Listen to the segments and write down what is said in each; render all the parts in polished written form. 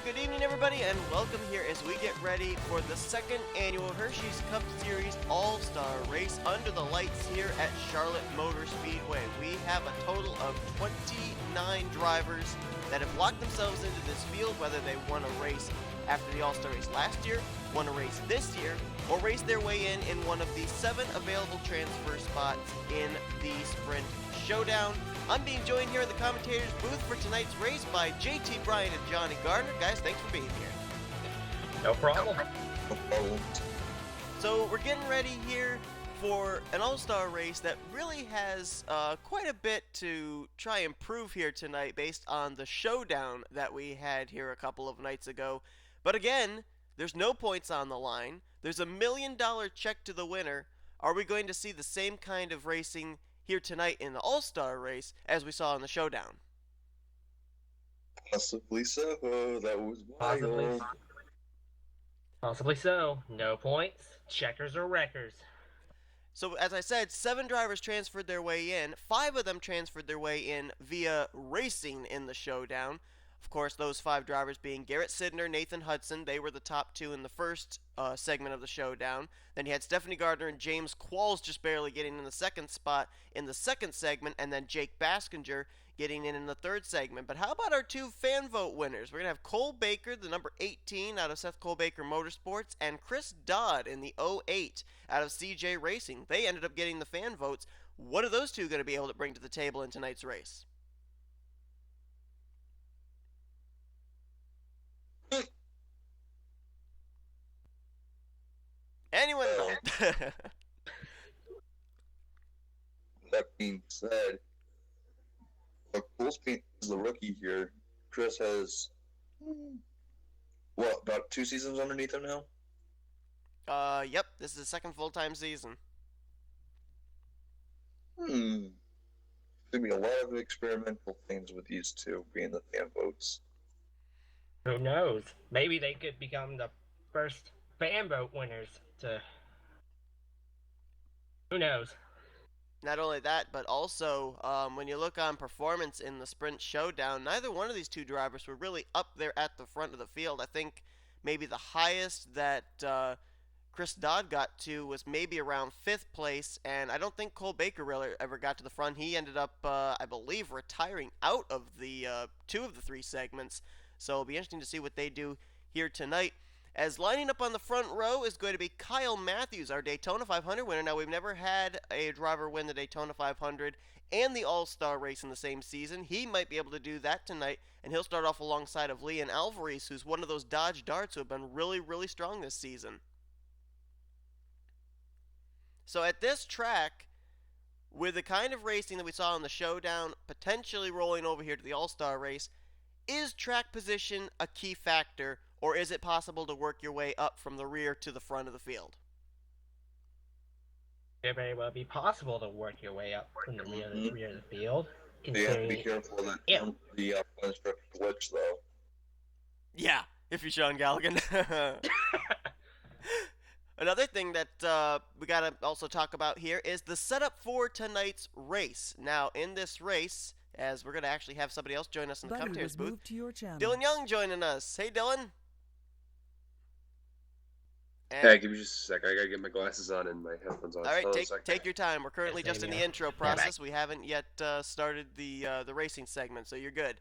good evening everybody, and welcome here as we get ready for the second annual Hersheys Cup Series All-Star Race under the lights here at Charlotte Motor Speedway. We have a total of 29 drivers that have locked themselves into this field, whether they won a race after the All-Star race last year, won a race this year, or raced their way in one of the 7 available transfer spots in the Sprint Showdown. I'm being joined here in the commentator's booth for tonight's race by JT Bryant and Johnny Gardner. Guys, thanks for being here. No problem. So we're getting ready here for an all-star race that really has quite a bit to try and prove here tonight based on the showdown that we had here a couple of nights ago. But again, there's no points on the line. There's $1 million check to the winner. Are we going to see the same kind of racing here tonight in the all-star race as we saw in the showdown? Possibly so. That was wild. Possibly so. No points. Checkers or wreckers. So, as I said, 7 drivers transferred their way in. 5 of them transferred their way in via racing in the showdown. Of course, those 5 drivers being Garrett Sidner, Nathan Hudson. They were the top 2 in the first segment of the showdown. Then you had Stephanie Gardner and James Qualls just barely getting in the second spot in the second segment, and then Jake Baskinger getting in the third segment. But how about our 2 fan vote winners? We're going to have Cole Baker, the number 18 out of Seth Cole Baker Motorsports, and Chris Dodd in the 08 out of CJ Racing. They ended up getting the fan votes. What are those 2 going to be able to bring to the table in tonight's race? Anyone know? That being said, Cole's is the rookie here. Chris has, about 2 seasons underneath him now? Yep, this is the second full-time season. There's going to be a lot of experimental things with these 2 being the fan votes. Who knows? Maybe they could become the first fan vote winners to... Who knows? Not only that, but also when you look on performance in the Sprint Showdown, neither one of these 2 drivers were really up there at the front of the field. I think maybe the highest that Chris Dodd got to was maybe around 5th place, and I don't think Cole Baker really ever got to the front. He ended up, I believe, retiring out of the 2 of the 3 segments, so it'll be interesting to see what they do here tonight. As lining up on the front row is going to be Kyle Matthews, our Daytona 500 winner. Now, we've never had a driver win the Daytona 500 and the All-Star race in the same season. He might be able to do that tonight, and he'll start off alongside of Leon Alvarez, who's one of those Dodge Darts who have been really, really strong this season. So at this track, with the kind of racing that we saw in the showdown, potentially rolling over here to the All-Star race, is track position a key factor, or is it possible to work your way up from the rear to the front of the field? It very well be possible to work your way up from the rear of the field. You have to be careful that the instructor glitch, though. Yeah, if you're Sean Galligan. Another thing that we got to also talk about here is the setup for tonight's race. Now, in this race, as we're going to actually have somebody else join us in the commentator's booth, Dylan Young joining us. Hey, Dylan. Hey, give me just a sec. I gotta get my glasses on and my headphones on. All right, take your time. We're currently just in the intro process. We haven't yet started the racing segment, so you're good.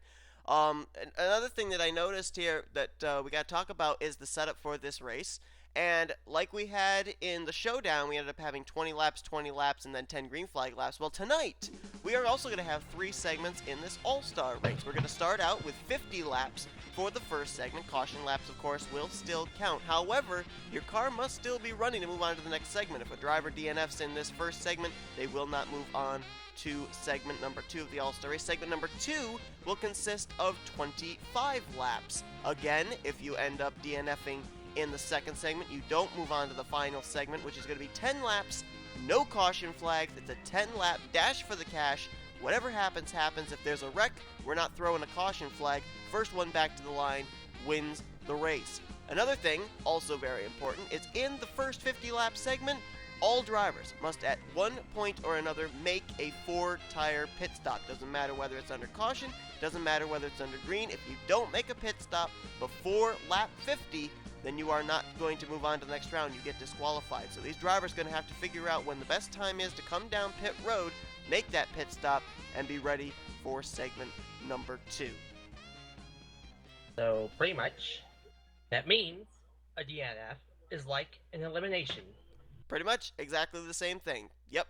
Another thing that I noticed here that we got to talk about is the setup for this race. And like we had in the showdown, we ended up having 20 laps, and then 10 green flag laps. Well, tonight, we are also going to have 3 segments in this all-star race. We're going to start out with 50 laps for the first segment. Caution laps, of course, will still count. However, your car must still be running to move on to the next segment. If a driver DNFs in this first segment, they will not move on to segment number 2 of the all-star race. Segment number 2 will consist of 25 laps. Again, if you end up DNFing in the second segment, you don't move on to the final segment, which is going to be 10 laps, no caution flags. It's a 10-lap dash for the cash. Whatever happens, happens. If there's a wreck, we're not throwing a caution flag. First one back to the line wins the race. Another thing, also very important, is in the first 50-lap segment, all drivers must at one point or another make a 4-tire pit stop. Doesn't matter whether it's under caution, doesn't matter whether it's under green. If you don't make a pit stop before lap 50, then you are not going to move on to the next round. You get disqualified. So these drivers are going to have to figure out when the best time is to come down pit road, make that pit stop, and be ready for segment number 2. So pretty much, that means a DNF is like an elimination. Pretty much exactly the same thing. Yep.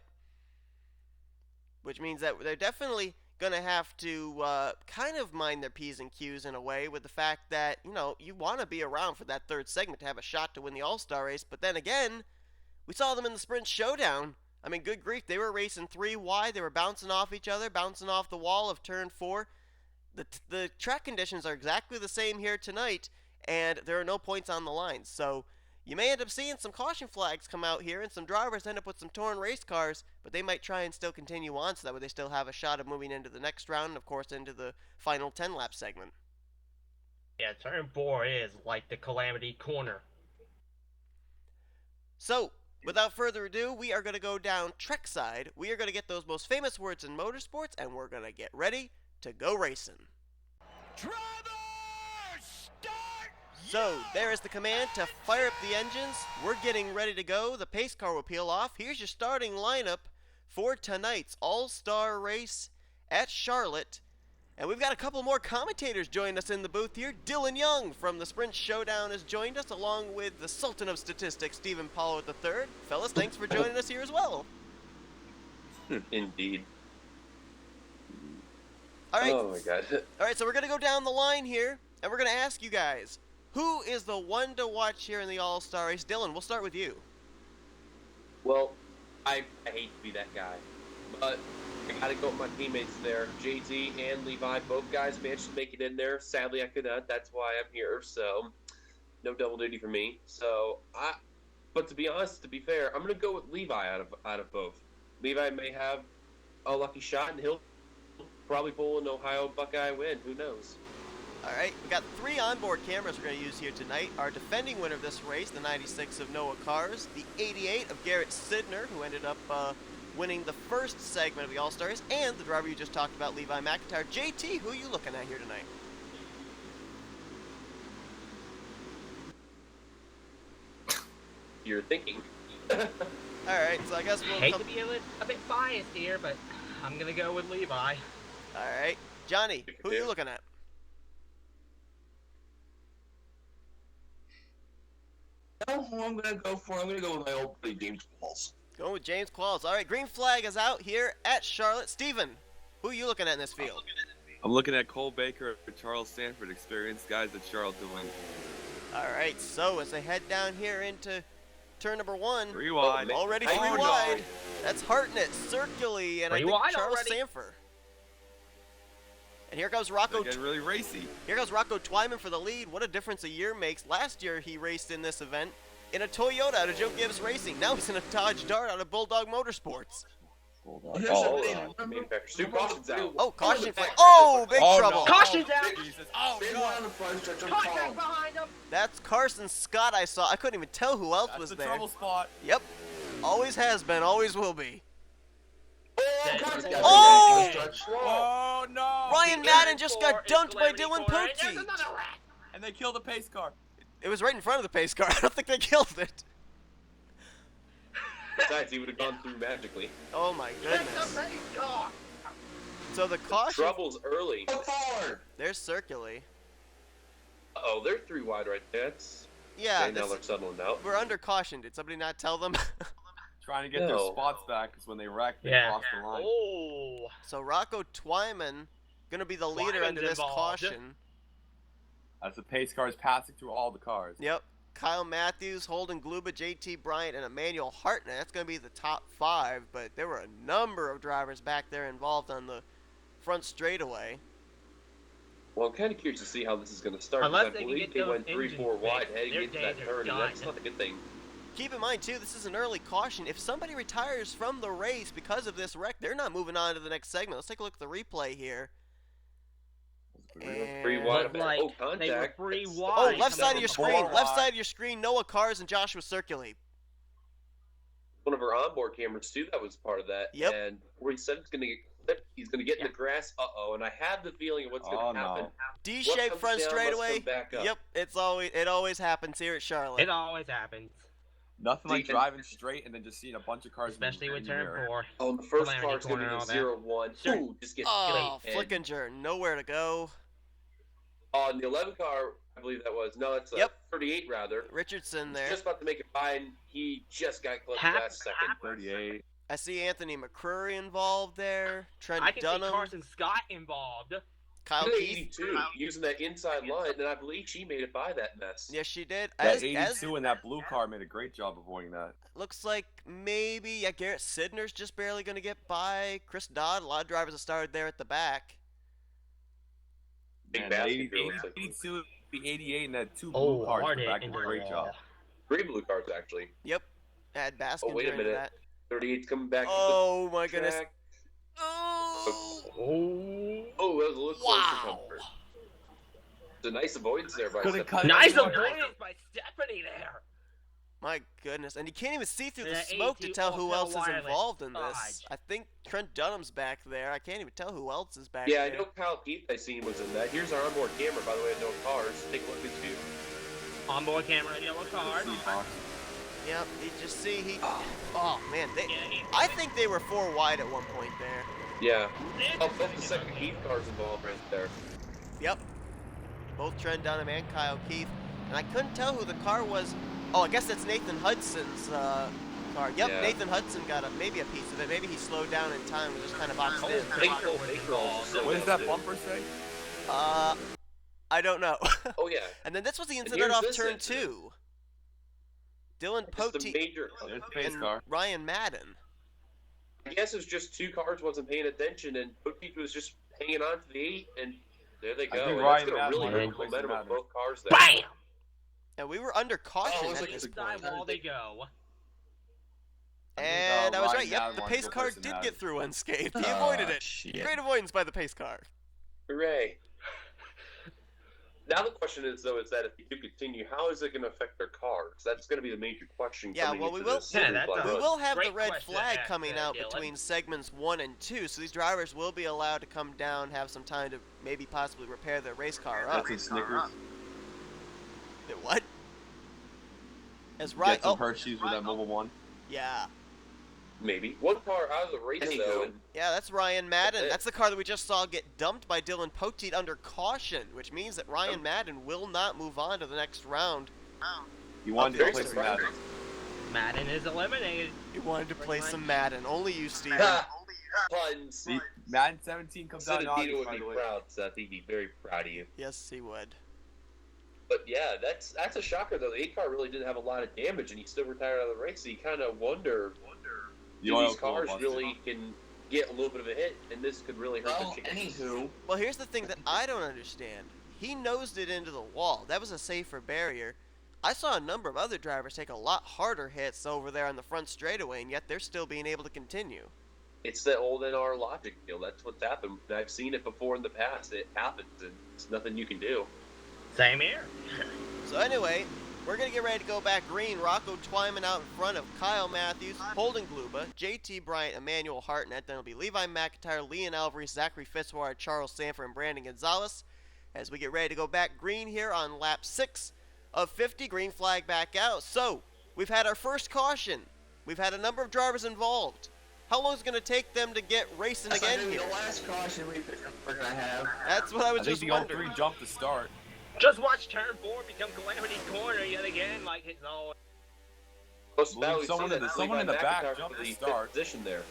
Which means that they're definitely going to have to kind of mind their P's and Q's in a way, with the fact that, you know, you want to be around for that third segment to have a shot to win the All-Star race. But then again, we saw them in the sprint showdown. I mean, good grief, they were racing 3 wide. They were bouncing off each other, bouncing off the wall of turn 4. The track conditions are exactly the same here tonight, and there are no points on the line. So you may end up seeing some caution flags come out here, and some drivers end up with some torn race cars, but they might try and still continue on, so that way they still have a shot of moving into the next round, and of course into the final 10-lap segment. Yeah, turn 4 is like the calamity corner. So, without further ado, we are going to go down trackside. We are going to get those most famous words in motorsports, and we're going to get ready to go racing. Drivers, start! So, there is the command to fire up the engines. We're getting ready to go. The pace car will peel off. Here's your starting lineup for tonight's All-Star race at Charlotte. And we've got a couple more commentators joining us in the booth here. Dylan Young from the Sprint Showdown has joined us, along with the Sultan of Statistics, Stephen Pollard III. Fellas, thanks for joining us here as well. Indeed. All right. Oh my god. All right, so we're going to go down the line here, and we're going to ask you guys, who is the one to watch here in the All-Star race? Dylan, we'll start with you. Well, I hate to be that guy, but I gotta go with my teammates there. JT and Levi, both guys managed to make it in there. Sadly, I could not. That's why I'm here. So, no double duty for me. But to be honest, to be fair, I'm gonna go with Levi out of both. Levi may have a lucky shot, and he'll probably pull an Ohio Buckeye win. Who knows? All right, we got 3 onboard cameras we're going to use here tonight. Our defending winner of this race, the 96 of Noah Cars, the 88 of Garrett Sidner, who ended up winning the first segment of the All-Star race, and the driver you just talked about, Levi McIntyre. JT, who are you looking at here tonight? You're thinking. All right, so I guess we'll Hate to be a bit biased here, but I'm gonna go with Levi. All right, Johnny, who are you looking at? Who I'm gonna go with my old buddy James Qualls. Going with James Qualls. All right, green flag is out here at Charlotte. Steven, who are you looking at in this field? I'm looking at Cole Baker for Charles Sanford, experienced guys at Charlotte to win. All right, so as they head down here into turn number 1, 3 wide. already 3 Oh, no. wide. That's Hartnett, Circuli, and I 3 think wide Charles already. Sanford. And here comes Rocco. They're getting really racy. Here goes Rocco Twyman for the lead. What a difference a year makes. Last year he raced in this event in a Toyota out of Joe Gibbs Racing. Now he's in a Dodge Dart out of Bulldog Motorsports. Manufacturer. Caution's out. Oh, caution flag. Oh, big Oh, trouble. no. Caution's out! Oh, Big no. one on the front stretch of the Contact column. behind him! That's Carson Scott I saw. I couldn't even tell who else That's was the there. trouble spot. Yep. Always has been, always will be. Oh, Carson got Oh! the stretch. Oh, no. Ryan Madden just got dunked by Dylan There's Pootsie. another rat! And they killed the pace car. It was right in front of the pace car. I don't think they killed it. Besides, he would have gone through magically. Oh my That's goodness. the race car! So the caution, Trouble's early. Go forward. there's Circuli. Uh-oh, they're 3 wide right there. That's... Yeah, Okay, now this- they're settling out. we're under caution. Did somebody not tell them? Trying to get their No. spots back because when they wrecked, they Yeah. crossed the line. Oh! So Rocco Twyman gonna be the leader Twyman's under this involved. caution. As the pace car is passing through all the cars. Yep. Kyle Matthews, Holden Gluba, JT Bryant, and Emmanuel Hartnett. That's going to be the top 5, but there were a number of drivers back there involved on the front straightaway. Well, I'm kind of curious to see how this is going to start. Unless Because I they can believe get they those went 3-4 engines wide fixed, heading their into that days are turn, and done. that's not a good thing. Keep in mind, too, this is an early caution. If somebody retires from the race because of this wreck, they're not moving on to the next segment. Let's take a look at the replay here. And- 3 wide. Looked like Oh, they were contact. 3 That's- wide. Oh, left coming side of from your the screen. far Left wide. side of your screen, Noah Cars and Joshua Circuli. One of our onboard cameras, too, that was part of that. Yep. And where he said it's going to get slip. He's going to get in the grass. Uh-oh, and I have the feeling of what's going to happen. No. D-shaped comes front down must straightaway. come back up. Yep, it always happens here at Charlotte. It always happens, Nothing like Deacon. driving straight and then just seeing a bunch of cars. especially with in the turn mirror. 4. Oh, the first Calamity car's going to corner be and the all that. 0-1. Sure. Ooh, just get Oh, straight. Flickinger, nowhere to go. On the 11 car, I believe that was. No, it's Yep. 38 rather. Richardson He's there. just about to make it by, and he just got close Half- last second. 38. I see Anthony McCrory involved there. Trent I can Dunham. see Carson Scott involved. Kyle He's at Keith. 82, using that inside line, and I believe she made it by that mess. Yes, she did. That As 82 and that blue car made a great job avoiding that. looks like maybe Garrett Sidner's just barely going to get by. Chris Dodd, a lot of drivers have started there at the back. Big Man, that basket 80, girl, looks like. 82, the 88, and that two Oh, blue cars hard in the hit back did into a the great wall. job. 3 blue cards, actually. Yep. Had Baskin Oh, wait a into minute. that. 38's coming back Oh my to the goodness. track. Oh. Oh, Oh, that was a little closer Wow. comfort. It's a nice avoidance there by Couldn't Stephanie. cut nice anyone. avoidance by Stephanie there. My goodness. And you can't even see through the That smoke to 82 tell who Opel else is wireless involved in this. dodge. I think Trent Dunham's back there. I can't even tell who else is back Yeah, I there. know Kyle Keith I seen was in that. Here's our onboard camera, by the way, no cars. Take a look at you. Onboard camera, yellow card. Yep, you just see he. Oh man, Yeah, he- I think they were 4 wide at one point there. Yeah. Oh, both the second Keith cars involved right there. Yep. Both Trent Dunham and Kyle Keith. And I couldn't tell who the car was. Oh, I guess that's Nathan Hudson's car. Yep, Yeah. Nathan Hudson got maybe a piece of it. Maybe he slowed down in time and just kind of boxed in. What does that bumper say? I don't know. Oh, yeah. And then this was the And incident here's off this turn incident. 2. Dylan It's the Pote major. There's the pace and car. Ryan Madden. I guess it was just 2 cars wasn't paying attention, and Poteet was just hanging on to the 8, and there they I go. think And Ryan that's going to Madden really might hurt have the placed momentum of Madden. both cars there. Bam! And we were under caution looks at like this it's point. Side wall they go. And I was Ryan right. Yep, Madden the wanted to pace go car first in did that. get through unscathed. He avoided it. Shit. Great avoidance by the pace car. Hooray. Now the question is, though, is that if you do continue, how is it going to affect their cars? That's going to be the major question. Yeah, coming well, we into will- this Yeah, Silver that's Black a- We Hood. will have the Great red question flag to ask, coming out Dylan. between segments 1 and 2, so these drivers will be allowed to come down, have some time to maybe possibly repair their race car up. Get some Snickers. What? As right? Get some Oh, Hersheys with that Mobile 1. yeah. Maybe. One car out of the race, Anywho. though. And Yeah, that's Ryan Madden. That's it. That's the car that we just saw get dumped by Dylan Poteet under caution, which means that Ryan Madden will not move on to the next round. You wanted very to play some surprising. Madden. Madden is eliminated. He wanted to play some Madden. Only you, Steven. puns. See, Madden 17 comes out in Dino August, would by be the way. proud, Seth. He'd be very proud of you. Yes, he would. But yeah, that's a shocker, though. The 8 car really didn't have a lot of damage, and he still retired out of the race. So you kind of wonder, The do oil these cooler cars busted. really can get a little bit of a hit, and this could really hurt Well, their chances. anywho, Well, here's the thing that I don't understand. He nosed it into the wall. That was a safer barrier. I saw a number of other drivers take a lot harder hits over there on the front straightaway, and yet they're still being able to continue. It's that old NR logic deal. That's what's happened. I've seen it before in the past. It happens, and it's nothing you can do. Same here. So anyway, we're going to get ready to go back green. Rocco Twyman out in front of Kyle Matthews, Holden Gluba, JT Bryant, Emmanuel Hartnett. Then it'll be Levi McIntyre, Leon Alvarez, Zachary Fitzwater, Charles Sanford, and Brandon Gonzalez. As we get ready to go back green here on lap 6 of 50, green flag back out. So, we've had our first caution. We've had a number of drivers involved. How long is it going to take them to get racing that's again gonna be here? the last caution we're gonna have. That's what I was I think just the wondering. 03 jumped to start. Just watch turn 4 become Calamity Corner yet again, like it's all. Most Well, we someone see in the- that someone in the Levi back McIntyre jumped for to the start. fifth position there.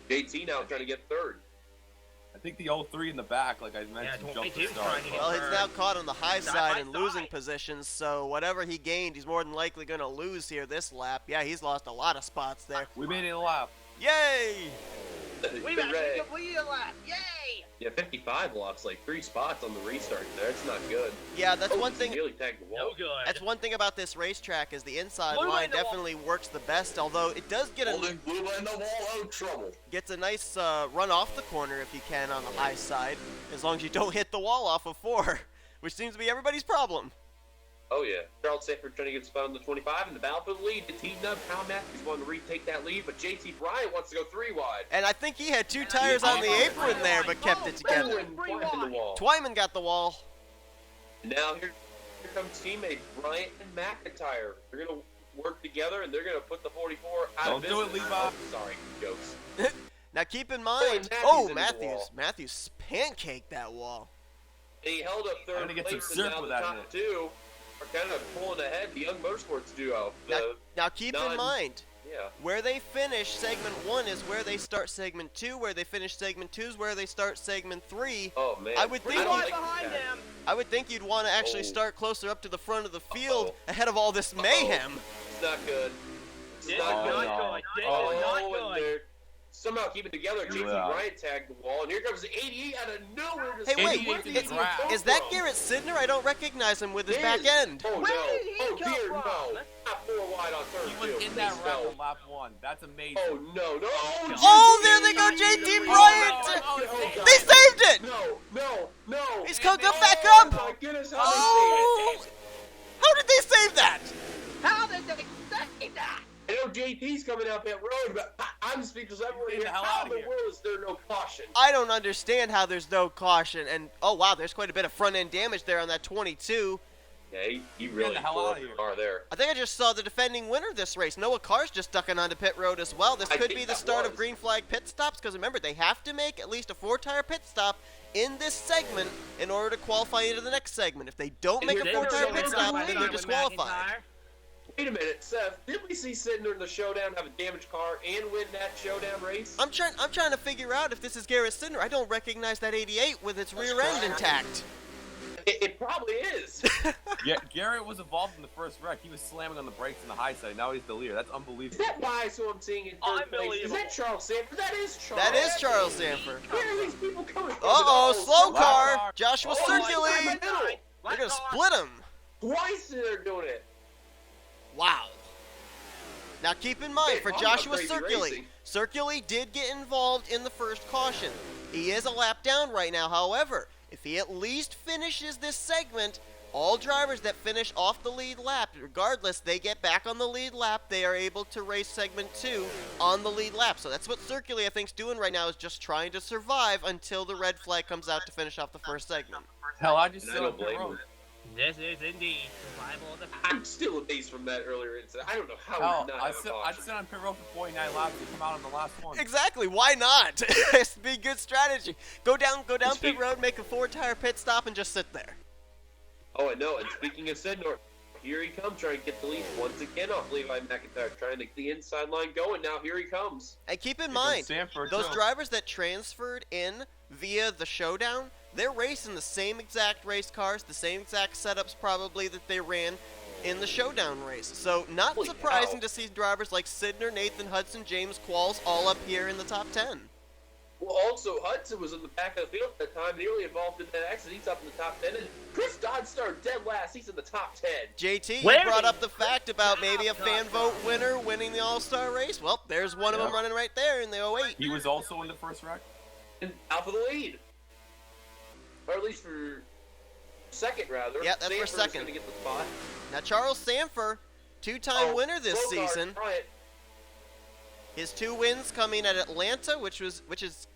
JT now trying to get third. I think the 03 in the back, like I mentioned, jumped 22 to trying start. to get Well, he's now caught on the high Side side by and losing side. positions, so whatever he gained, he's more than likely going to lose here this lap. Yeah, he's lost a lot of spots there. We made it a lap. Yay! We've actually Hooray. completed a lap. Yay! Yeah, 55 lost like 3 spots on the restart there. It's not good. Yeah, that's one he thing. nearly tagged the wall. No good. That's one thing about this racetrack is the inside Blue line in the wall. definitely works the best. Although it does get Holding blue in the wall, oh trouble. gets a nice run off the corner if you can on the high side, as long as you don't hit the wall off of 4, which seems to be everybody's problem. Oh, yeah. Charlotte Sanford trying to get spun on the 25, and the battle for the lead. It's heating up. Kyle Matthews wanting to retake that lead, but JT Bryant wants to go 3 wide. And I think he had 2 tires on the apron there, but kept it together. The wall. Twyman got the wall. And now here comes teammates Bryant and McIntyre. They're going to work together, and they're going to put the 44 out of business. Don't do it, Levi. Oh, sorry, jokes. Now keep in mind, Matthews pancaked that wall. And he held up third place, and now the top 2 are kind of pulling ahead. The Young Motorsports duo. Now keep in mind, Yeah. where they finish segment 1 is where they start segment 2. Where they finish segment 2 is where they start segment 3. Oh man. I would think behind you'd want to actually start closer up to the front of the field ahead of all this mayhem. It's not good. It's not good. not good. And they're somehow keeping together. JT Bryant tagged the wall, and here comes the 88 out of nowhere. Hey, wait, is that Garrett Sidner? I don't recognize him with his back end. Oh, no. Where did he Oh, come dear, from? no. Not 4 wide on turn 2. He was in that wrap on lap 1. That's amazing. Oh, no. Oh, there they go, JT Bryant! They saved it! No. He's come back Oh, up! my goodness, how Oh! How did they save that? How did they say that? I know JT's coming out that road, but I'm speechless everywhere here. How in the world is there no caution? I don't understand how there's no caution. And, oh, wow, there's quite a bit of front-end damage there on that 22. Yeah, he really hell out of tore here. the car there. I think I just saw the defending winner this race. Noah Carr's just ducking onto pit road as well. This I could think be the that start of was. green flag pit stops, because remember, they have to make at least a 4-tire pit stop in this segment in order to qualify into the next segment. If they don't make a 4-tire pit stop, then they're disqualified. Wait a minute, Seth. Didn't we see Sidner in the showdown have a damaged car and win that showdown race? I'm trying to figure out if this is Garrett Sidner. I don't recognize that 88 with its rear end intact. It probably is. Yeah, Garrett was involved in the first wreck. He was slamming on the brakes in the high side. Now he's the leader. That's Is unbelievable. that why who I'm seeing in third place? Is that Charles Sanford? That is Charles. That is Charles Sanford. Where are these people coming from? Uh-oh, slow slow car. car. Joshua Oh, Circuli. They're going to split him. Twice they're doing it. Wow. Now keep in mind, Hey, for talk Joshua about crazy Circuli, racing. Circuli did get involved in the first caution. He is a lap down right now. However, if he at least finishes this segment, all drivers that finish off the lead lap, regardless, they get back on the lead lap. They are able to race segment 2 on the lead lap. So that's what Circuli, I think, is doing right now, is just trying to survive until the red flag comes out to finish off the first segment. Hell, I just And I sit on don't pit blame road. him. This is indeed survival of the I'm still amazed from that earlier incident. I don't know how Hell, we did not I have a sit caution. on pit road for 49 laps and come out on the last one. Exactly. Why not? It's be good strategy. Go down pit road, make a 4-tire pit stop, and just sit there. Oh, I know. And speaking of Sidnor, here he comes trying to get the lead once again off Levi McIntyre, trying to get the inside line going. Now here he comes. And keep in Here comes mind, Sanford, those too. drivers that transferred in via the showdown, they're racing the same exact race cars, the same exact setups probably that they ran in the showdown race. So not Holy surprising cow. to see drivers like Sidner, Nathan Hudson, James Qualls all up here in the top 10. Well, also, Hudson was in the back of the field at that time, nearly involved in that accident. He's up in the top 10. And Chris Dodd started dead last. He's in the top 10. JT, Where you brought did up the fact about maybe a fan vote winner winning the All-Star race. Well, there's one of them Yep. running right there in the 08. He was also in the first wreck. And out for the lead. Or at least for second, rather. Yeah, that's for Sanford's second. gonna get the spot. Now, Charles Sanford, two-time winner this slow car, season. try it. His 2 wins coming at Atlanta, which is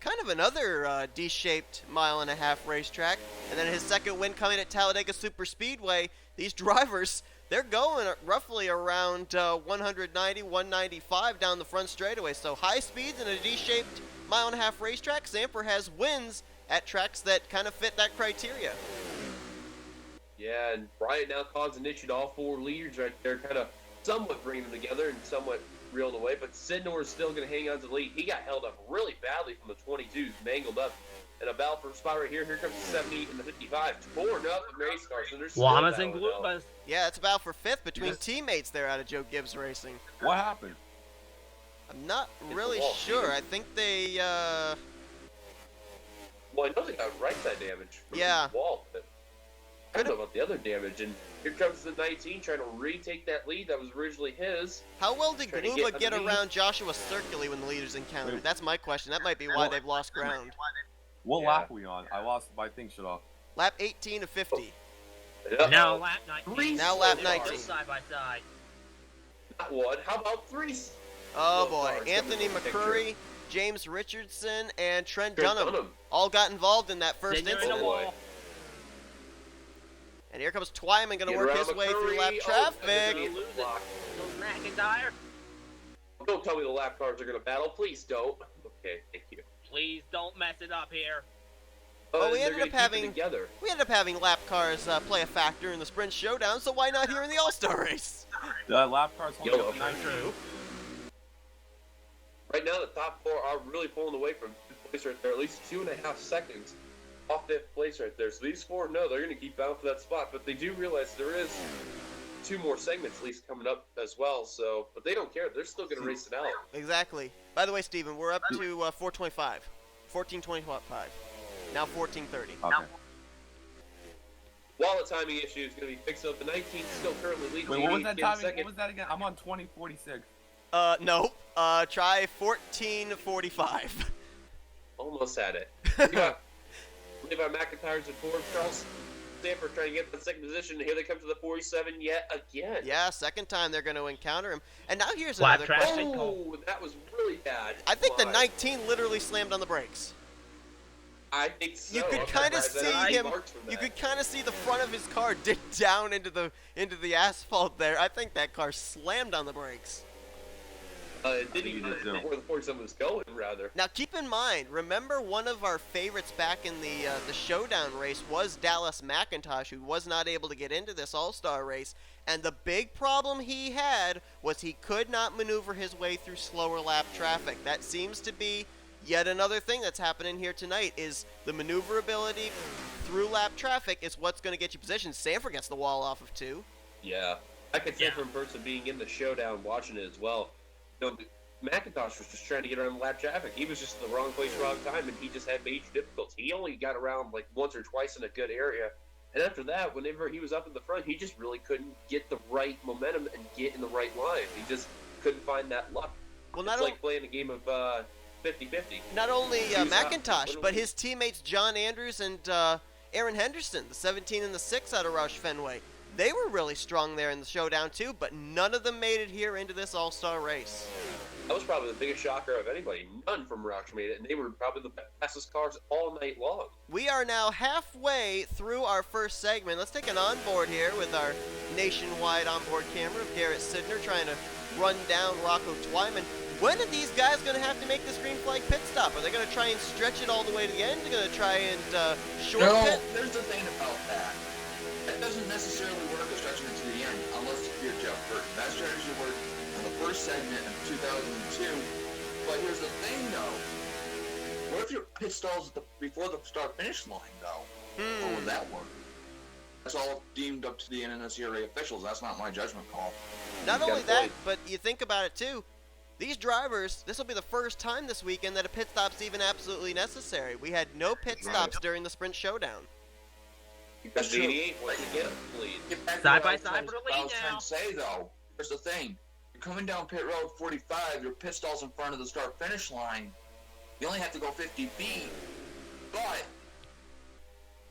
kind of another D-shaped mile-and-a-half racetrack, and then his second win coming at Talladega Super Speedway. These drivers, they're going roughly around 190, 195 down the front straightaway. So high speeds in a D-shaped mile-and-a-half racetrack. Sanford has wins at tracks that kind of fit that criteria. Yeah, and Bryant now causing an issue to all 4 leaders right there, kind of somewhat bringing them together and somewhat reeled away. But Sidnor is still going to hang on to the lead. He got held up really badly from the 22s, mangled up. And a battle for a spot right here. Here comes the 70 and the 55. Torn up in race cars. And they're still Llamas and battling out. Glumas. Yeah, it's about for 5th between Yes. teammates there out of Joe Gibbs Racing. What happened? I'm not the really wall, sure. Steven. I think they, Well, I know they got right side damage from Yeah. the wall, but I don't know about the other damage. And here comes the 19 trying to retake that lead that was originally his. how well did Trying to Gluma get get underneath. around Joshua Circuli when the leaders encountered? Wait. That's my question. That might be why they've lost ground. What Yeah. lap are we on? I lost my thing shut off. Lap 18 of 50. Now lap 19. Now lap They're 19. still side by side. Not one. How about three? Oh Slow boy, cars Anthony coming in the McCurry, James Richardson, and Trent Trent Dunham Dunham. all got involved in that first Then you're in incident. the wall. And here comes Twyman going to Get work around his way through McCurry. lap Oh, traffic. and Lose then it. block. So McIntyre, Don't tell me the lap cars are going to battle. Please don't. Okay, thank you. please don't mess it up here. Well, we they're ended gonna up keep it having- together. We ended up having lap cars play a factor in the sprint showdown, so why not here in the All-Star race? The lap cars holding Yellow. up nice. Right now, the top four are really pulling away from fifth place right there. At least 2.5 seconds off fifth place right there. So these four, no, they're going to keep bound for that spot. But they do realize there is 2 more segments at least coming up as well. So, but they don't care. They're still going to race it out. Exactly. By the way, Steven, we're up to 425. 1425. Now 1430. Okay. While the timing issue is going to be fixed up, the 19 still currently leading. Wait, what was that in timing? second. What was that again? I'm on 2046. No. Try 1445. Almost had it. Levi McIntyre's in fourth. Charles Stanford trying to get that second position. Here they come to the 47 yet again. Yeah, second time they're going to encounter him. And now here's Lap another traffic. question. Oh, that was really bad. I think the Why? 19 literally slammed on the brakes. I think so. You could I'm kind of surprised see that he him. marked from You that. could kind of see the front of his car dig down into the asphalt there. I think that car slammed on the brakes. It didn't think even he did, too. where the 47 was going, rather. Now keep in mind, remember one of our favorites back in the showdown race was Dallas McIntosh, who was not able to get into this All-Star race. And the big problem he had was he could not maneuver his way through slower lap traffic. That seems to be yet another thing that's happening here tonight, is the maneuverability through lap traffic is what's going to get you positioned. Sanford gets the wall off of 2. Yeah. I could say Yeah. from person being in the showdown watching it as well. You know, McIntosh was just trying to get around the lap traffic. He was just in the wrong place, wrong time, and he just had major difficulty. He only got around like once or twice in a good area. And after that, whenever he was up in the front, he just really couldn't get the right momentum and get in the right line. He just couldn't find that luck. Well, It's like playing a game of 50-50. not only He was not McIntosh, but literally- his teammates John Andrews and Aaron Henderson, the 17 and the 6 out of Roush Fenway. They were really strong there in the showdown too, but none of them made it here into this All-Star race. That was probably the biggest shocker of anybody. None from Roush made it, and they were probably the fastest cars all night long. We are now halfway through our first segment. Let's take an onboard here with our nationwide onboard camera of Garrett Sidner trying to run down Rocco Twyman. When are these guys going to have to make this green flag pit stop? Are they going to try and stretch it all the way to the end? They're going to try and short No, pit? there's the thing about that. That doesn't necessarily work as stretching it to the end, unless you're Jeff Burton. That strategy worked in the first segment in 2002. But here's the thing, though. What if your pit stalls before the start-finish line, though? How would that work? That's all deemed up to the NNSCRA officials. That's not my judgment call. Not You got only a that, point. but you think about it too. These drivers, this will be the first time this weekend that a pit stop's even absolutely necessary. We had no pit stops during the sprint showdown. Because That's true. 88 wasn't getting the lead. Get back to Side what by I was side trying- for the what I lead was trying now. to say, though, here's the thing. You're coming down pit road 45, your pit stall's in front of the start-finish line. You only have to go 50 feet, but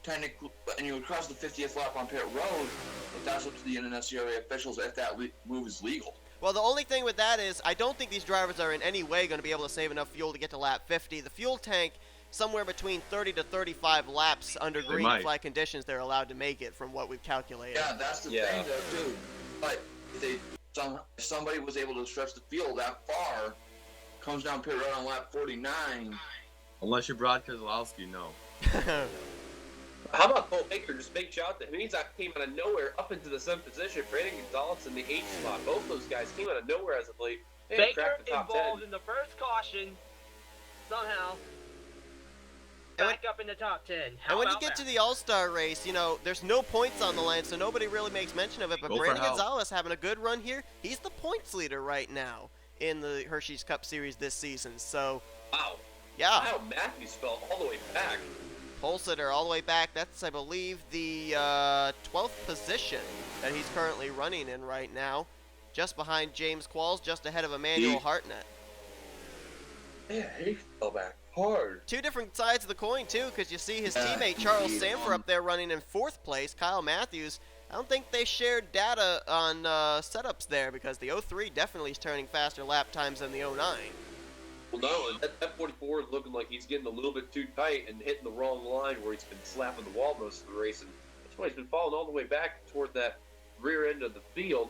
technically, and you would cross the 50th lap on pit road, but that's up to the NNSCRA officials if that move is legal. Well, the only thing with that is I don't think these drivers are in any way going to be able to save enough fuel to get to lap 50. The fuel tank, somewhere between 30 to 35 laps under green might. flag conditions, they're allowed to make it from what we've calculated. Yeah, that's the Yeah. thing, though, too. But if somebody was able to stretch the field that far, comes down pit road on lap 49. Unless you're Brad Keselowski, no. How about Cole Baker? Just big shout out to him. He's came out of nowhere up into the 7th position. Brandon Gonzalez in the 8th spot. Both those guys came out of nowhere as of late. And Baker cracked the top involved 10. in the first caution. Somehow. And when- Back up in the top 10. How And when you about get that? to the All-Star race, you know, there's no points on the line, so nobody really makes mention of it. But Go for Brandon help. Gonzalez having a good run here. He's the points leader right now in the Hersheys Cup Series this season. So, Wow. yeah, Kyle Matthews fell all the way back. pole sitter all the way back. That's, I believe, the 12th position that he's currently running in right now. Just behind James Qualls, just ahead of Emmanuel Hartnett. Yeah, he fell back. hard. Two different sides of the coin, too, because you see his teammate Charles Sanford up there running in 4th place. Kyle Matthews, I don't think they shared data on setups there because the 03 definitely is turning faster lap times than the 09. Well, no, that 44 is looking like he's getting a little bit too tight and hitting the wrong line where he's been slapping the wall most of the race. And that's why he's been falling all the way back toward that rear end of the field.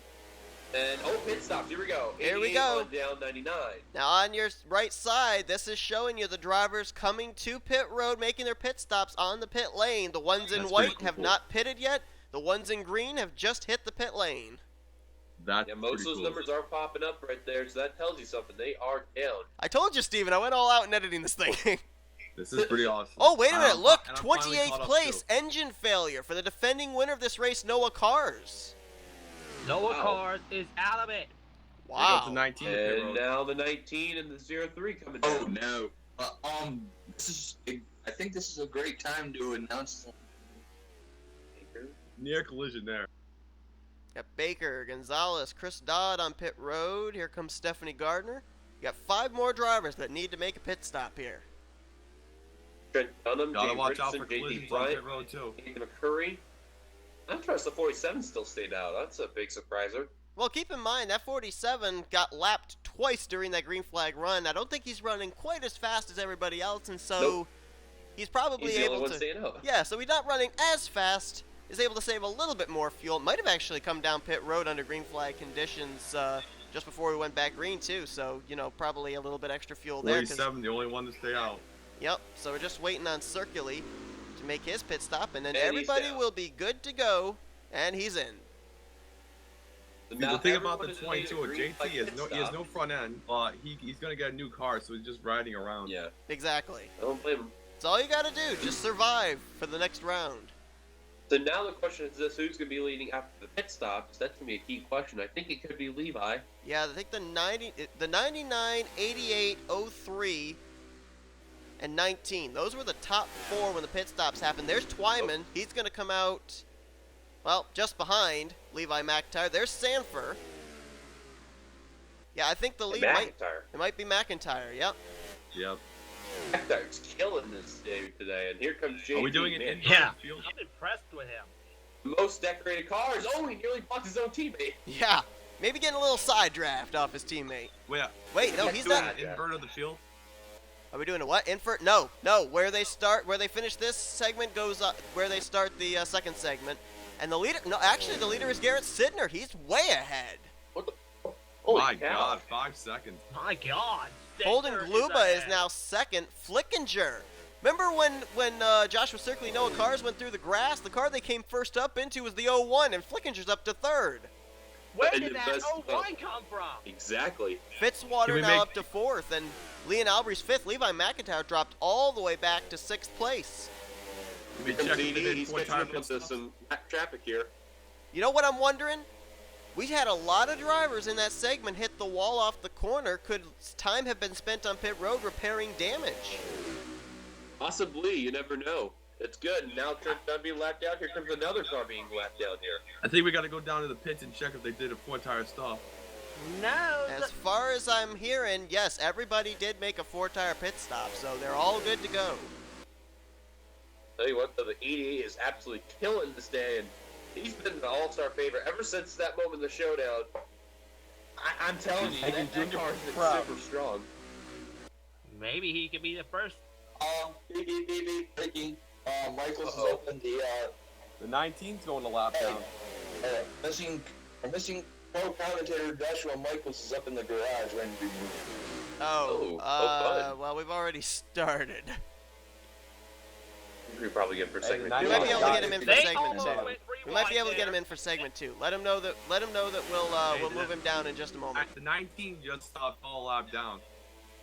And, pit stops. Here we go. Here we go. On down 99. Now, on your right side, this is showing you the drivers coming to pit road, making their pit stops on the pit lane. The ones in white have not pitted yet. The ones in green have just hit the pit lane. That's Most of those cool. numbers are popping up right there, so that tells you something. They are down. I told you, Steven, I went all out in editing this thing. This is pretty awesome. Oh, wait a minute. Look, And I'm finally 28th caught up, place, too. engine failure for the defending winner of this race, Noah Cars. Noah Wow. Cars is out of it. Here comes the Wow. 19 pit And road. now the 19 and the 03 coming Oh down. no. I think this is a great time to announce. Near collision there. Got Baker, Gonzalez, Chris Dodd on pit road. Here comes Stephanie Gardner. You got 5 more drivers that need to make a pit stop here. Trent Dunham, Gotta James watch out Richardson, for JT collisions on Bryant, pit road too. Nathan McCurry. I'm impressed the 47 still stayed out. That's a big surpriser. Well, keep in mind, that 47 got lapped twice during that green flag run. I don't think he's running quite as fast as everybody else, and so Nope. he's probably He's the only able one to... staying out. Yeah, so he's not running as fast, is able to save a little bit more fuel. Might have actually come down pit road under green flag conditions just before we went back green, too. So, probably a little bit extra fuel there. 47, the only one to stay out. Yep, so we're just waiting on Circuli to make his pit stop, and then And he's everybody down. will be good to go, and he's in. So See, now the thing about the everyone is 22 in a with green JT flag is pit he has stop. no front end, but he's going to get a new car, so he's just riding around. Yeah, Exactly. I don't blame him. That's all you got to do. Just survive for the next round. So now the question is this: who's going to be leading after the pit stops? That's going to be a key question. I think it could be Levi. Yeah, I think the 99, 88, 03, and 19. Those were the top 4 when the pit stops happened. There's Twyman. He's going to come out, well, just behind Levi McIntyre. There's Sanford. Yeah, I think the And lead McIntyre. might be McIntyre. Yep. Yep. McIntyre's killing this day today, and here comes JT. Are we doing an man. inverted Yeah. field? I'm impressed with him. Most decorated cars. Oh, he nearly blocked his own teammate. Yeah. Maybe getting a little side draft off his teammate. Wait, no, he's doing not. an invert of the field. Are we doing a what? Invert? No. Where they finish this segment goes up where they start the second segment. And the leader, no, actually the leader is Garrett Sidner. He's way ahead. What the? Holy My cow. God, 5 seconds. My God. Holden Stegner Gluba is ahead. now second. Flickinger. Remember when Joshua Circley Noah Cars went through the grass? The car they came first up into was the 01, and Flickinger's up to third. Where And did the that best- 01 come from? Exactly. Fitzwater Can we now make- up to fourth, and Leon Albrecht's fifth. Levi McIntyre dropped all the way back to 6th place. We Here comes checked if they DD. did He's 4 catching tire up pit into stops. some traffic here. You know what I'm wondering? We had a lot of drivers in that segment hit the wall off the corner. Could time have been spent on pit road repairing damage? Possibly. You never know. It's good. Now Trent's done being lapped out. Here comes another car being lapped down here. I think we got to go down to the pits and check if they did a 4 tire stop. No. As far as I'm hearing, yes, everybody did make a 4-tire pit stop, so they're all good to go. Tell you what, though, the 88 is absolutely killing this day, and he's been the all-star favorite ever since that moment in the showdown. I'm telling you, that car's been super strong. Maybe he could be the first. Breaking. Michaels is Uh-oh. open the The 19's going to lap down. missing co-commentator Joshua Michaels is up in the garage ready to be moved. Oh, fun. well, we've already started. We could probably get for Hey, segment the We two. might be able to get him in for They segment almost 2. went We might be able to rewind get him there. in for segment 2. Let him know that we'll the- move him down in just a moment. The 19 just stopped all lap down.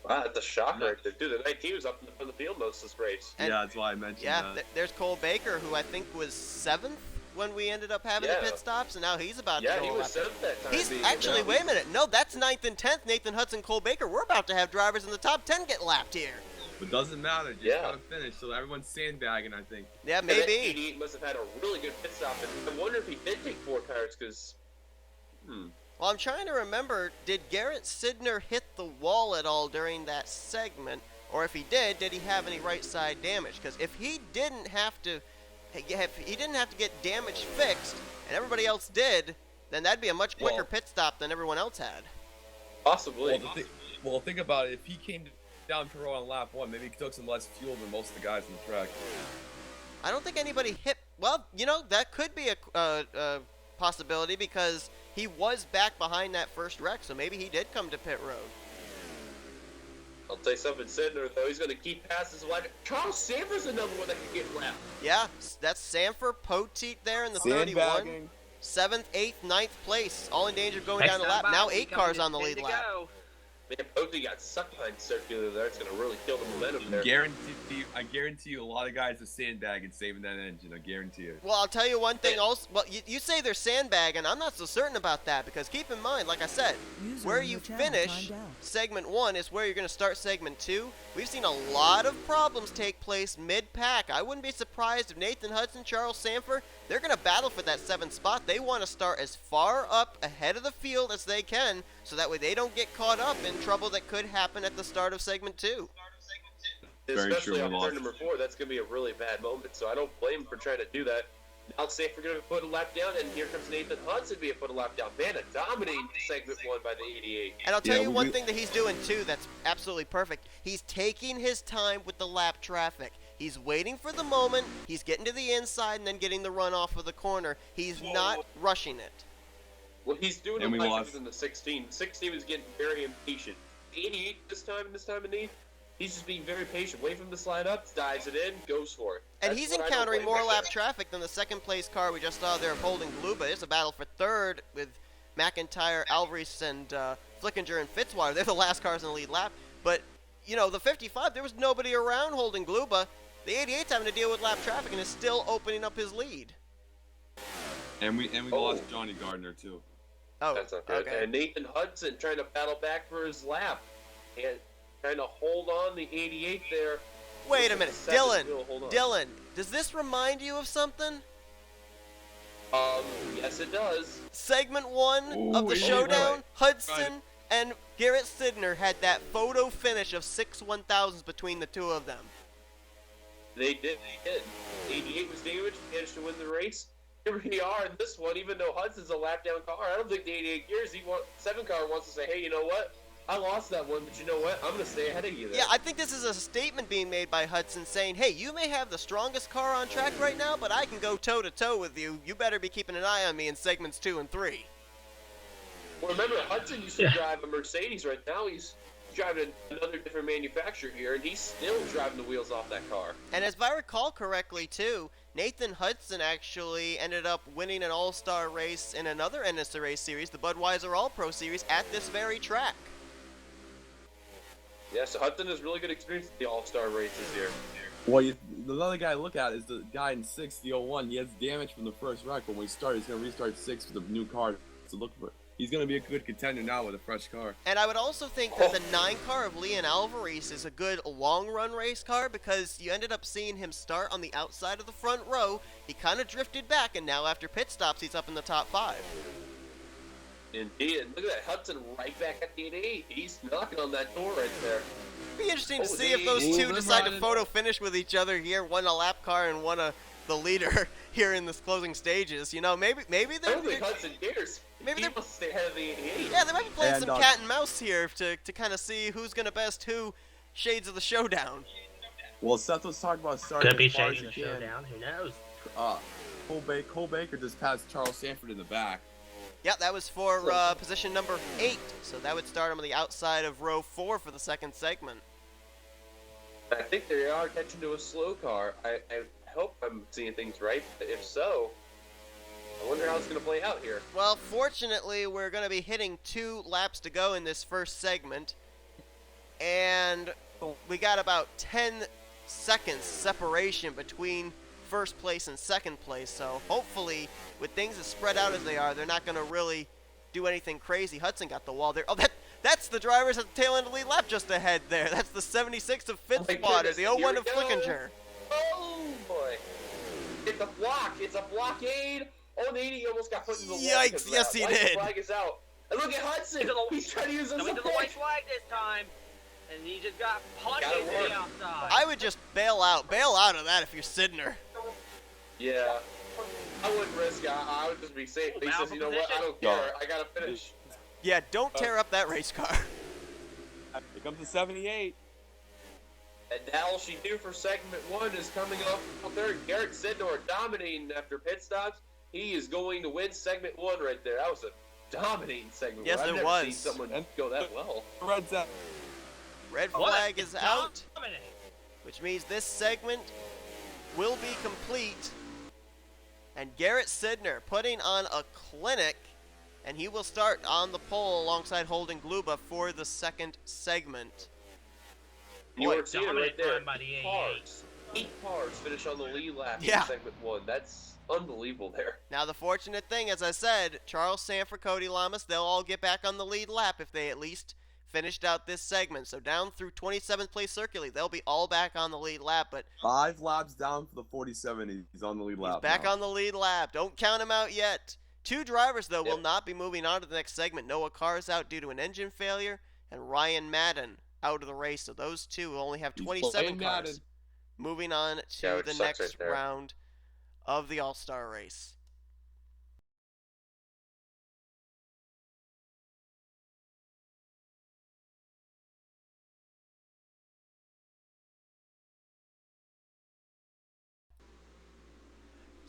Wow, that's a shocker right there, too. The 19 was up in the front of the field most of this race. And- Yeah, that's why I mentioned Yeah, that. there's Cole Baker, who I think was 7th when we ended up having the Yeah. pit stops, and now he's about Yeah, to he go was lap. 7th that time. He's being actually, down. wait a minute. No, that's 9th and 10th. Nathan Hudson, Cole Baker. We're about to have drivers in the top 10 get lapped here. But doesn't matter. Just Yeah. gotta finish. So everyone's sandbagging, I think. Yeah, And that maybe. 88 must have had a really good pit stop, and I wonder if he did take 4 tires, because... Well, I'm trying to remember, did Garrett Sidner hit the wall at all during that segment? Or if he did he have any right side damage? Because if he didn't have to get damage fixed, and everybody else did, then that'd be a much quicker pit stop than everyone else had. Possibly. Well, think about it. If he came down pit road on lap 1, maybe he took some less fuel than most of the guys on the track. I don't think anybody hit. Well, that could be a possibility because he was back behind that first wreck, so maybe he did come to pit road. I'll tell you something, Sidner, though. He's going to keep passes wide. Charles Sanford's another one that can get left. Yeah, that's Sanford, Poteet there in the 31. 7th, 8th, 9th place, all in danger of going down the lap. Now 8 cars on the lead lap. Man, Poteet got sucked behind circular there. It's going to really kill the momentum there. I guarantee you a lot of guys are sandbagging saving that engine. I guarantee it. Well, I'll tell you one thing also. Well, you say they're sandbagging. I'm not so certain about that because keep in mind, like I said, where you finish segment 1 is where you're going to start segment 2. We've seen a lot of problems take place mid-pack. I wouldn't be surprised if Nathan Hudson, Charles Sanford, they're going to battle for that 7th spot. They want to start as far up ahead of the field as they can so that way they don't get caught up in trouble that could happen at the start of segment 2. Especially on turn number 4, that's going to be a really bad moment, so I don't blame him for trying to do that. Now Sanford going to put a lap down, and here comes Nathan Hudson being put a lap down. Man, a dominating segment 1 by the 88. And I'll tell you one thing that he's doing too that's absolutely perfect. He's taking his time with the lap traffic. He's waiting for the moment, he's getting to the inside and then getting the run off of the corner. He's not rushing it. Well, he's doing it like in the 16. The 16 was getting very impatient. 88 this time of need, he's just being very patient. Wait for him to slide up, dives it in, goes for it. And he's encountering more lap traffic than the second place car we just saw there of Holding Gluba. It's a battle for third with McIntyre, Alvarez, and Flickinger and Fitzwater. They're the last cars in the lead lap. But, the 55, there was nobody around Holding Gluba. The 88's having to deal with lap traffic and is still opening up his lead. And we lost Johnny Gardner too. Oh, that's not good. okay. And Nathan Hudson trying to battle back for his lap and trying to hold on the 88 there. Wait a minute, Dylan, does this remind you of something? Yes it does. Segment 1 of the showdown, right. Hudson and Garrett Sidner had that photo finish of 6 1,000s between the two of them. They did. 88 was damaged, managed to win the race. Here we are in this one, even though Hudson's a lap down car. I don't think the 88 gears, 7 car wants to say, hey, you know what? I lost that one, but you know what? I'm going to stay ahead of you there. Yeah, I think this is a statement being made by Hudson saying, hey, you may have the strongest car on track right now, but I can go toe-to-toe with you. You better be keeping an eye on me in segments 2 and 3. Well, remember, Hudson used to drive a Mercedes. Right now he's driving another different manufacturer here, and he's still driving the wheels off that car. And as I recall correctly, too, Nathan Hudson actually ended up winning an all-star race in another NNSCRA series, the Budweiser All-Pro Series, at this very track. Yeah, so Hudson has really good experience at the all-star races here. Well, the other guy to look at is the guy in 6, the 01. He has damage from the first wreck, but when he started, he's going to restart 6 with a new car to look for. He's going to be a good contender now with a fresh car. And I would also think that the 9 car of Leon Alvarez is a good long-run race car because you ended up seeing him start on the outside of the front row. He kind of drifted back, and now after pit stops, he's up in the top 5. Indeed. Look at that. Hudson right back at the 88. He's knocking on that door right there. Be interesting to see if those two decide to photo finish with each other here, one a lap car and one a the leader here in this closing stages. Maybe they're... I don't think Hudson cares. Maybe he must stay ahead of the 88. Yeah, they might be playing some cat and mouse here to kind of see who's going to best who shades of the showdown. Well, Seth was talking about starting Could be as far shades as of the you can. showdown. Who knows? Cole Baker just passed Charles Sanford in the back. Yeah, that was for position number 8. So that would start him on the outside of row 4 for the second segment. I think they are catching to a slow car. I hope I'm seeing things right. If so, I wonder how it's going to play out here. Well, fortunately, we're going to be hitting 2 laps to go in this first segment. And we got about 10 seconds separation between first place and second place. So hopefully, with things as spread out as they are, they're not going to really do anything crazy. Hudson got the wall there. Oh, that's the drivers at the tail end of the lead lap just ahead there. That's the 76 of Fitzwater, the 01 of Flickinger. Oh, boy. It's a block. It's a blockade. Oh, the 80 almost got put in the Yikes, yes he did. The flag is out. And look at Hudson. He's trying to use the white flag this time. And he just got punched Gotta to work. the outside. I would just bail out of that if you're Sidner. Yeah. I wouldn't risk it. I would just be safe. He says, you know what? I don't care. I gotta finish. Yeah, don't tear up that race car. Here comes the 78. And now all she knew for segment 1 is coming up there. Garrett Sidnor dominating after pit stops. He is going to win segment 1 right there. That was a dominating segment. Yes, 1. I've it never was. seen someone go that well. Red's out. Red What? flag is out, Dominate. which means this segment will be complete. And Garrett Sidner putting on a clinic, and he will start on the pole alongside Holden Gluba for the second segment. You Boy, were seeing it right dominant there. run by the 88. 8 cars finish on the lead lap Yeah. in segment 1. That's unbelievable there. Now the fortunate thing, as I said, Charles Sanford, Cody Lamas, they'll all get back on the lead lap if they at least finished out this segment. So down through 27th place Circular, they'll be all back on the lead lap, but 5 laps down for the 47. He's on the lead lap. he's back now. on the lead lap. Don't count him out yet. 2 drivers, though, will Yep. not be moving on to the next segment. Noah Carr's out due to an engine failure, and Ryan Madden out of the race. So those 2 will only have He's 27 playing cars. Madden. Moving on Yeah, to which the sucks next right there. round of the All-Star race.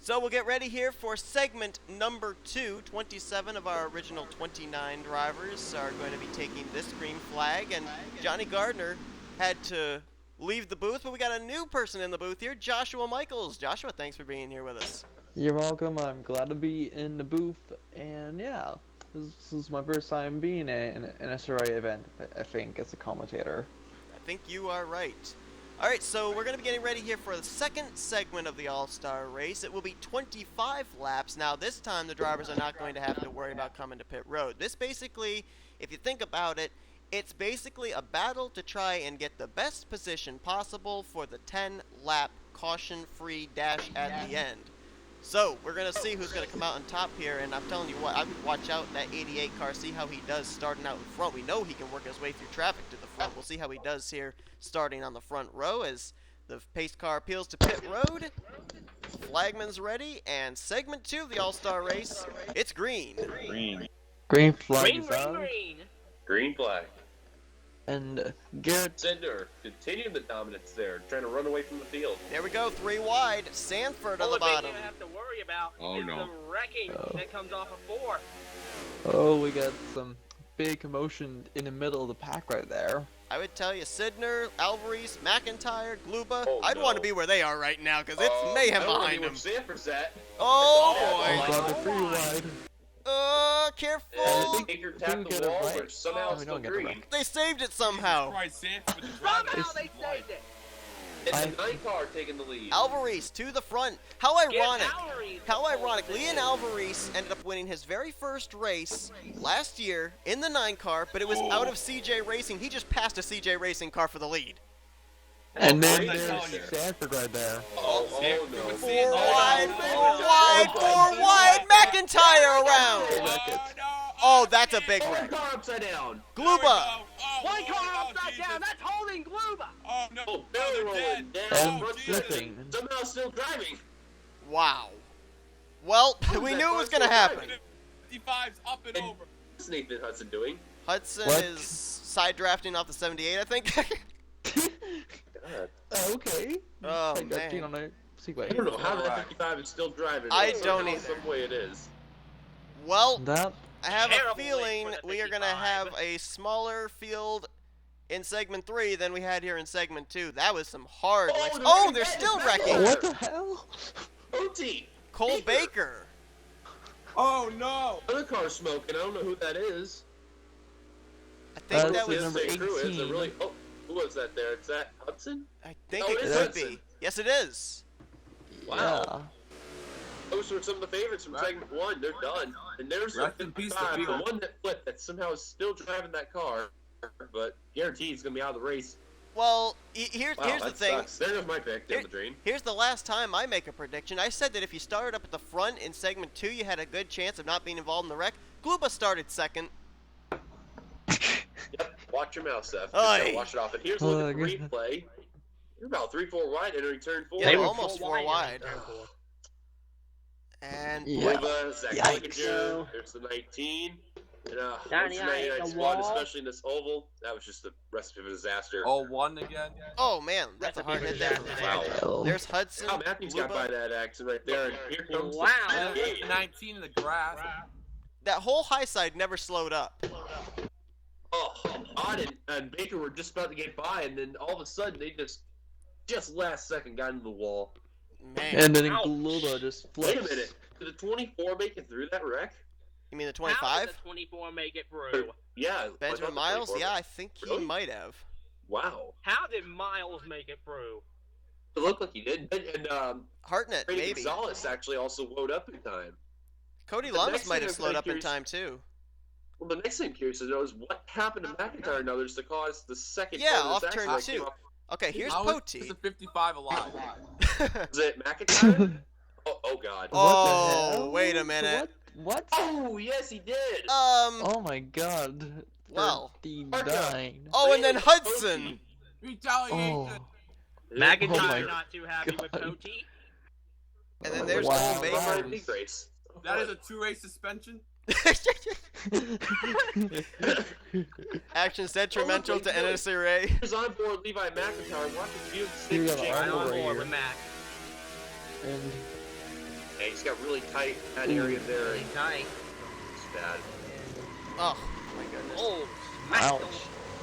So we'll get ready here for segment number 2. 27 of our original 29 drivers are going to be taking this green flag, and Johnny Gardner had to leave the booth, but we got a new person in the booth here, Joshua Michaels. Joshua, thanks for being here with us. You're welcome. I'm glad to be in the booth, and yeah, this is my first time being in an NNSCRA event, I think, as a commentator. I think you are right. All right, so we're going to be getting ready here for the second segment of the All-Star race. It will be 25 laps. Now, this time the drivers are not going to have to worry about coming to pit road. This basically, if you think about it, it's basically a battle to try and get the best position possible for the 10-lap caution-free dash at the end. So, we're going to see who's going to come out on top here, and I'm telling you what, I would watch out that 88 car, see how he does starting out in front. We know he can work his way through traffic to the front. We'll see how he does here starting on the front row as the pace car appeals to pit road. Flagman's ready, and segment 2 of the All-Star race, it's green. Green flag Green, is green, out, green. Green flag. and Garrett. Sidner continuing the dominance there, trying to run away from the field. There we go, 3 wide, Sanford on Only the thing bottom. you have to worry about Oh, is no. the wrecking Oh. that comes off of 4. Oh, we got some big commotion in the middle of the pack right there. I would tell you, Sidner, Alvarez, McIntyre, Gluba, Oh, I'd want to no. be where they are right now because it's mayhem I don't behind know them. where Sanford's at. Oh, Oh, boy. God, they're pretty wide. Careful. I Baker think tapped we the get it wall, right. but somehow Oh, it's we still don't get it green. right. They saved it somehow. Somehow they saved it. And the 9 car taking the lead. Alvarez to the front. How ironic. Alvarez How the ironic. pole Leon Alvarez ended up winning his very first race last year in the 9 car, but it was out of CJ Racing. He just passed a CJ Racing car for the lead. And then Great there's racer. Sanford right there. Oh, no. 4 wide, 4 wide, 4 wide. McIntyre around. Oh, that's a big One wreck. car upside down. Gluba. One car upside down. That's holding Gluba. Oh, belly rolling down. And front flipping. second. Somehow still driving. Wow. Well, we knew it was going to happen. 55's up and And- over. What's Nathan Hudson doing? Hudson What? is side drafting off the 78, I think. God. Okay. Oh, I got Gene man. on a Speedway. I don't know how that Alright. 55 is still driving. I Somehow, don't either. Some way it is. Well, That I have a Terrible late feeling for the we are going to 55. have a smaller field in segment 3 than we had here in segment 2. That was some hard Oh, wrecks. they're Oh, wrecking they're back. still Back wrecking. over. what the hell? OT. Cole Baker. Oh no! Other car smoking. I don't know who that is. I think That's that the was. number Same crew is. It 18. really. Oh, who was that there? Is that Hudson? I think Oh, it it is could Hudson. be. Yes, it is. Wow. Those were some of the favorites from segment 1. They're done. And there's the Rest in peace to 55, the Field. one that flipped that somehow is still driving that car, but guaranteed he's going to be out of the race. Well, here's Wow, the that thing. sucks. There goes my pick down the drain. Here's the last time I make a prediction. I said that if you started up at the front in segment 2, you had a good chance of not being involved in the wreck. Gluba started second. Yep, watch your mouth, Seth. Just Oi. gotta wash it off. And here's a look at the replay. You're about 3-4 wide entering turn 4. Yeah, They were almost 4 wide. Turn 4. And Yeah. Zach Yikes. Ligager, there's the 19. And, once 99 99 the squad, wall. especially in this oval, that was just the recipe for disaster. Oh, 1 again. oh man, that's a hard hit there. Wow. Oh. There's Hudson. How Matthews got Luba. by that accident right there. And here comes Wow. the 19 in the grass. That whole high side never slowed up. Oh, and Odd and Baker were just about to get by, and then all of a sudden they just last second got into the wall. Man, And then Ouch. Gluba just Wait flips. a minute. Did the 24 make it through that wreck? you mean the How 25? did the 24 make it through? Yeah. I Benjamin thought the Miles? 24 Yeah, I think he Really? might have. Wow. How did Miles make it through? It looked like he did. And Hartnett, Brady maybe. Gonzalez actually also load up in time. Cody The Lamas next might thing have I'm slowed kinda up in curious- time too. Well, the next thing I'm curious to know is what happened to McIntyre and others to cause the second Yeah, part of off this turn accident that 2. came off- Okay, here's How is Poti. a 55 alive? Was it McIntyre? oh God. What the Oh, hell? wait a minute. What? Oh, yes, he did. Oh my god. Well. 39. Oh, and then Brady Hudson. Poti. Retaliation. Oh. McIntyre Oh my not too happy with God. Poti. And then there's Wow. Cole Well, Baker. big race. That is a 2-race suspension. Actions detrimental to NNSCRA. Here's on board Levi McIntyre. Watch his view of the You stick got shake. Right all on right board here. with Mac. And Hey, he's got really tight that area there. Really tight. It's bad. Oh, my goodness. Oh, ouch. smack.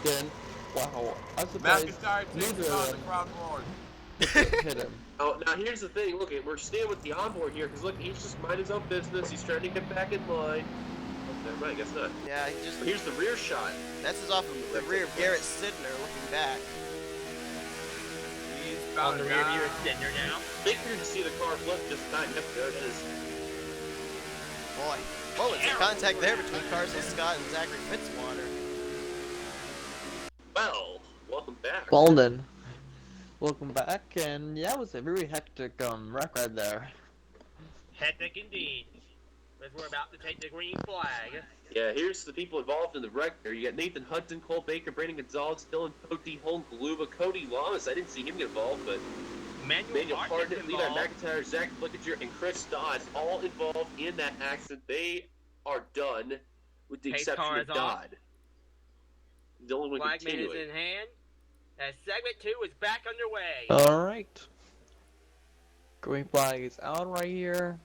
Then, wow. I'm surprised McIntyre takes neither it of on the them crowd roared. hit him. Oh, now here's the thing. Look, we're staying with the onboard here because look, he's just mind his own business. He's trying to get back in line. Oh, never mind. I guess not. Yeah, he just. But here's the rear shot. That's his off of the rear of Garrett Sidner looking back. He's On about the to rear die. view extender now. Big here to see the car flip just time. Yep, there it is. Boy. Oh, it's a contact there between Carson Scott and Zachary Fitzwater. Well, welcome back. Well then, welcome back, and yeah, it was a very hectic wreck right there. Hectic indeed. As we're about to take the green flag. Yeah, here's the people involved in the wreck there. You got Nathan Hudson, Cole Baker, Brandon Gonzalez, Dylan Poti, Holm Galuba, Cody Lamas. I didn't see him get involved, but Manuel Hartnett, Levi McIntyre, Zach Flickinger, and Chris Dodd all involved in that accident. They are done, with the Pace exception car of is off. Dodd. The only one Flagman is continuing. in hand. As segment 2 is back underway. Alright. Green flag is out right here.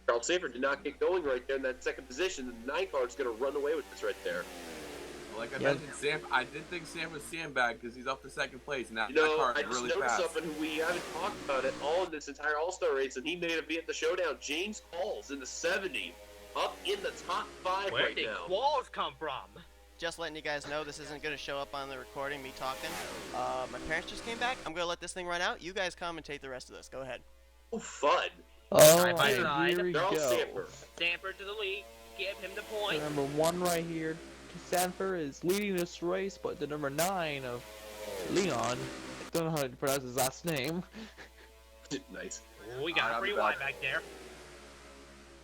Charles Safer did not get going right there in that second position, and the 9 car is going to run away with this right there. Like I Yeah. mentioned, I did think Sam was sandbagged because he's up to second place, and that, You know, that car I is just really noticed fast. something who we haven't talked about at all in this entire All-Star race, and he may be at the showdown. James Halls in the 70, up in the top 5 Where right did now. Qualls come from? Just letting you guys know this isn't going to show up on the recording, me talking. My parents just came back. I'm going to let this thing run out. You guys commentate the rest of this. Go ahead. Oh, fun. Side by Alright, side. here we They're all go. Sanford. Stanford to the lead. Give him the point. The number 1 right here, Sanford, is leading this race, but the number 9 of Leon, don't know how to pronounce his last name. Nice. We got a Alright, free I'll be wide back. back there.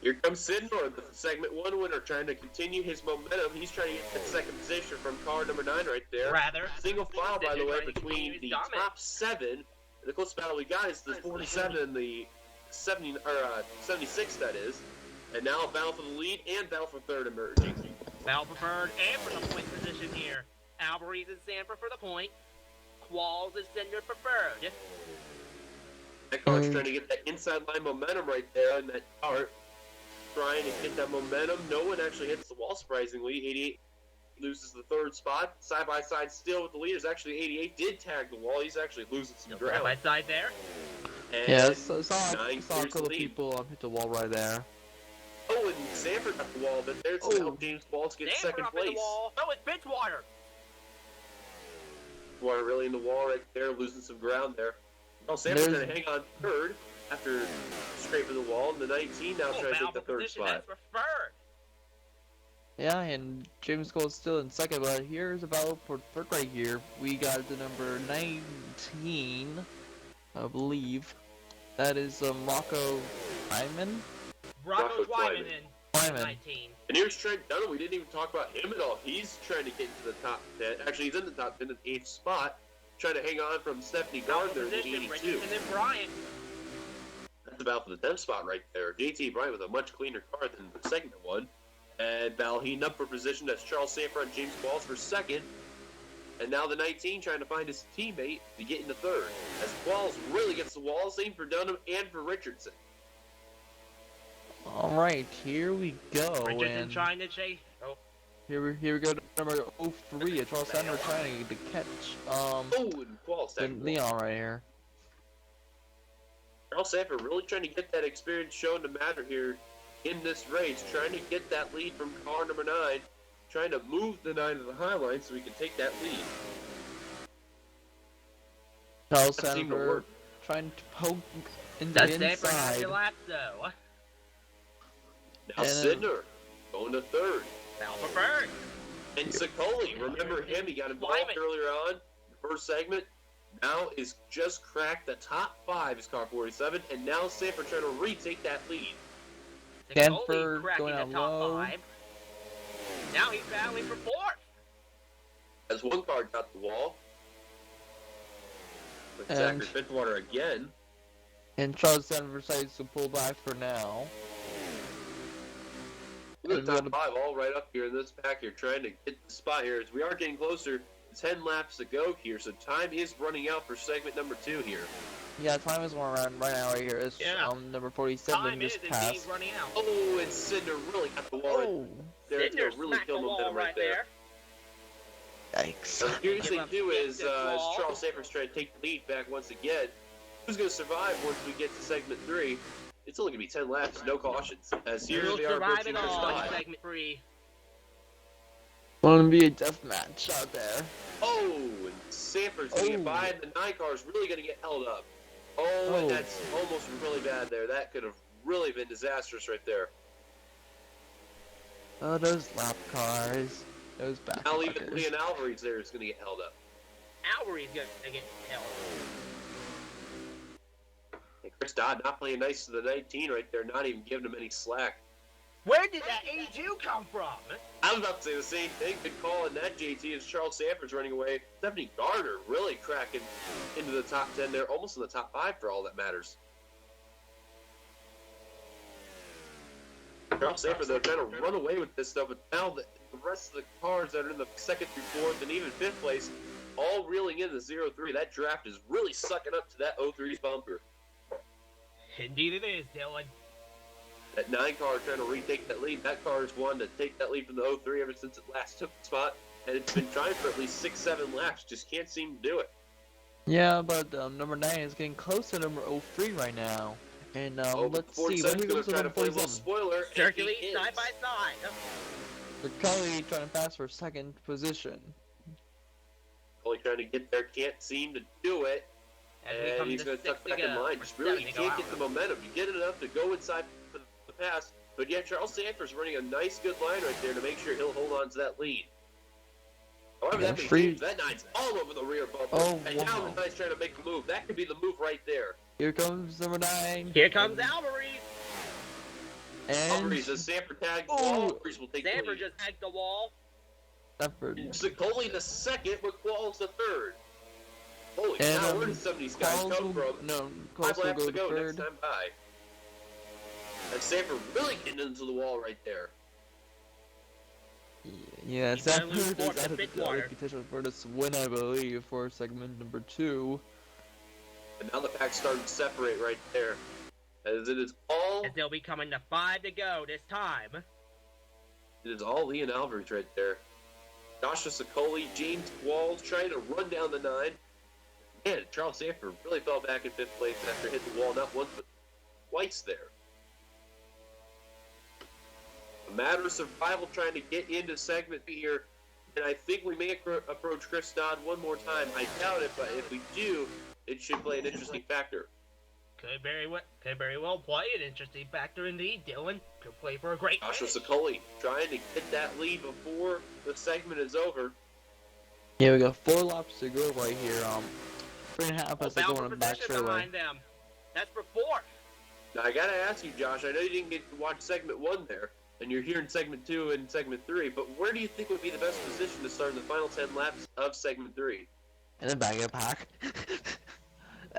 Here comes Sidnor, the segment 1 winner, trying to continue his momentum. He's trying to get that second position from car number 9 right there. Rather. Single file, by the way, Sidnor between continues the dominant. top 7. And the closest battle we got is the 47 and the 76, that is. And now a battle for the lead and battle for third emerging. Val preferred and for the point position here. Alvarez and Sanford for the point. Qualls is Sender preferred. That car's trying to get that inside line momentum right there in that car. Trying to get that momentum. No one actually hits the wall, surprisingly. 88 loses the third spot. Side by side still with the leaders. Actually, 88 did tag the wall. He's actually losing some Side ground. by side there. And Yeah, I saw a 9 couple clears the of lead. people hit the wall right there. Oh, and Sanford got the wall, but there's how James Balls gets Sanford second up in place. the wall. Oh, it's Bridgewater. Water really in the wall right there, losing some ground there. Oh, Sanford's There's- going to hang on third after scraping the wall. And the 19 now trying to Val take the for third position spot. as preferred. Yeah, and James Gold's still in second, but here's a battle for third right here. We got the number 19, I believe. That is Rocco Hyman. Rocco Rocco Twyman Twyman. in Wyman. 19. And here's Trent Dunham. We didn't even talk about him at all. He's trying to get into the top 10. Actually, he's in the top 10 in the 8th spot, trying to hang on from Stephanie Gardner in the 82. Richardson and Bryant. That's about for the 10th spot right there. JT Bryant with a much cleaner car than the segment one. And Val heating up for position. That's Charles Sanford and James Qualls for second. And now the 19 trying to find his teammate to get into third. As Qualls really gets the wall. Same for Dunham and for Richardson. All right, here we go. Richardson and trying to chase. Oh, here we go. Number 03, a Charles Sanders trying to catch Oh, and Qualls tagging Leon right here. Charles Sanford really trying to get that experience shown to matter here in this race. Trying to get that lead from car number 9. Trying to move the 9 to the high line so we can take that lead. Charles That seemed to Sanders work. trying to poke into that's the Sanford has inside. your lap though. Now And, Sidner going to third. Now for first. And Sicoli, remember him? He got involved Wyman. earlier on, the first segment. Now is just cracked the top 5 is car 47, and now Sanford trying to retake that lead. Sanford cracking going the out top low. 5. Now he's battling for 4th. As one car got the wall. With And- Zachary Fitzwater again. And Charles Sanders decides to pull back for now. Look at And the we top got 5 all right up here in this pack here, trying to get the spot here. As we are getting closer, 10 laps to go here, so time is running out for segment number 2 here. Yeah, time is going around right now right here. It's Yeah. number 47 Time is just indeed passed. running out. Oh, and Sidner really got the wall right Oh, there. It's Sidner going to really smacked kill the wall momentum right there. yikes. Now, the curious Give thing up too is this wall. Charles Sanford's trying to take the lead back once again. Who's going to survive once we get to segment 3? It's only going to be 10 laps, no cautions. As here You'll they are survive approaching it Chris all in Dodd. segment 3. Gonna be a death match out there. Oh, and Sanford's going to get Oh. by, and the 9 car is really going to get held up. Oh, and Oh. that's almost really bad there. That could have really been disastrous right there. Oh, those lap cars. Those back Now even fuckers. Leon Alvarez there is going to get held up. Albury's going to get held. And Chris Dodd not playing nice to the 19 right there, not even giving him any slack. Where did that 82 come from? I was about to say the same thing. Good call in that, JT, as Charles Sanford's running away. Stephanie Gardner really cracking into the top 10 there, almost in the top 5 for all that matters. Charles Sanford, though, trying to run away with this stuff, but now the rest of the cars that are in the 2nd through 4th and even 5th place, all reeling in the 0-3. That draft is really sucking up to that 0-3's bumper. Indeed it is, Dylan. That 9 car trying to retake that lead. That car has wanted to take that lead from the 0-3 ever since it last took the spot. And it's been trying for at least 6-7 laps. Just can't seem to do it. Yeah, but number 9 is getting close to number 03 right now. And let's see, when 47's we going go to to try to number play a little 47. spoiler. and Circulate he side is. by side. They're currently trying to pass for 2nd position. Only trying to get there. Can't seem to do it. As we And come he's to going to tuck 6 to back in go. line. Just really, you 7 to go can't get out. the momentum. You get it enough to go inside for the pass. But yeah, Charles Sanford's running a nice, good line right there to make sure he'll hold on to that lead. However, Yeah, that being free- changed, that 9's all over the rear bumper. Oh, and now wow. the 9's trying to make a move. That could be the move right there. Here comes number 9. Here comes Albury. And Alvarez, as Sanford tagged the Oh. wall, Alvarez will take the Sanford lead. just tagged the wall. Stafford. Sicoli the 2nd, with Qualls the 3rd. Holy And, cow, where did some of these guys Qualls come will- from? No, 5 Qualls will laps go to go to next 3rd. time by. And Sanford really getting into the wall right there. Yeah, He's gonna lose Stafford fourth is to out of the Fitzwater. potential for this win, I believe, for segment number 2. And now the pack's starting to separate right there. As it is all As they'll be coming to 5 to go this time. Leon Alvarez right there. Joshua Sicoli, James Qualls trying to run down the 9. Man, Charles Sanford really fell back in 5th place after hitting the wall not once but twice there. A matter of survival trying to get into segment here. And I think we may approach Chris Dodd one more time. I doubt it, but if we do, it should play an interesting factor. Could very well play an interesting factor indeed, Dylan. Could play for a great Joshua finish. Sicoli trying to get that lead before the segment is over. Yeah, we got 4 laps to go right here. 3.5 as they Bound go for on back position straightaway. behind them. That's for 4th. Now I gotta ask you, Josh. I know you didn't get to watch segment 1 there. and you're here in segment 2 and segment 3, but where do you think would be the best position to start in the final 10 laps of segment 3? In the back of the pack.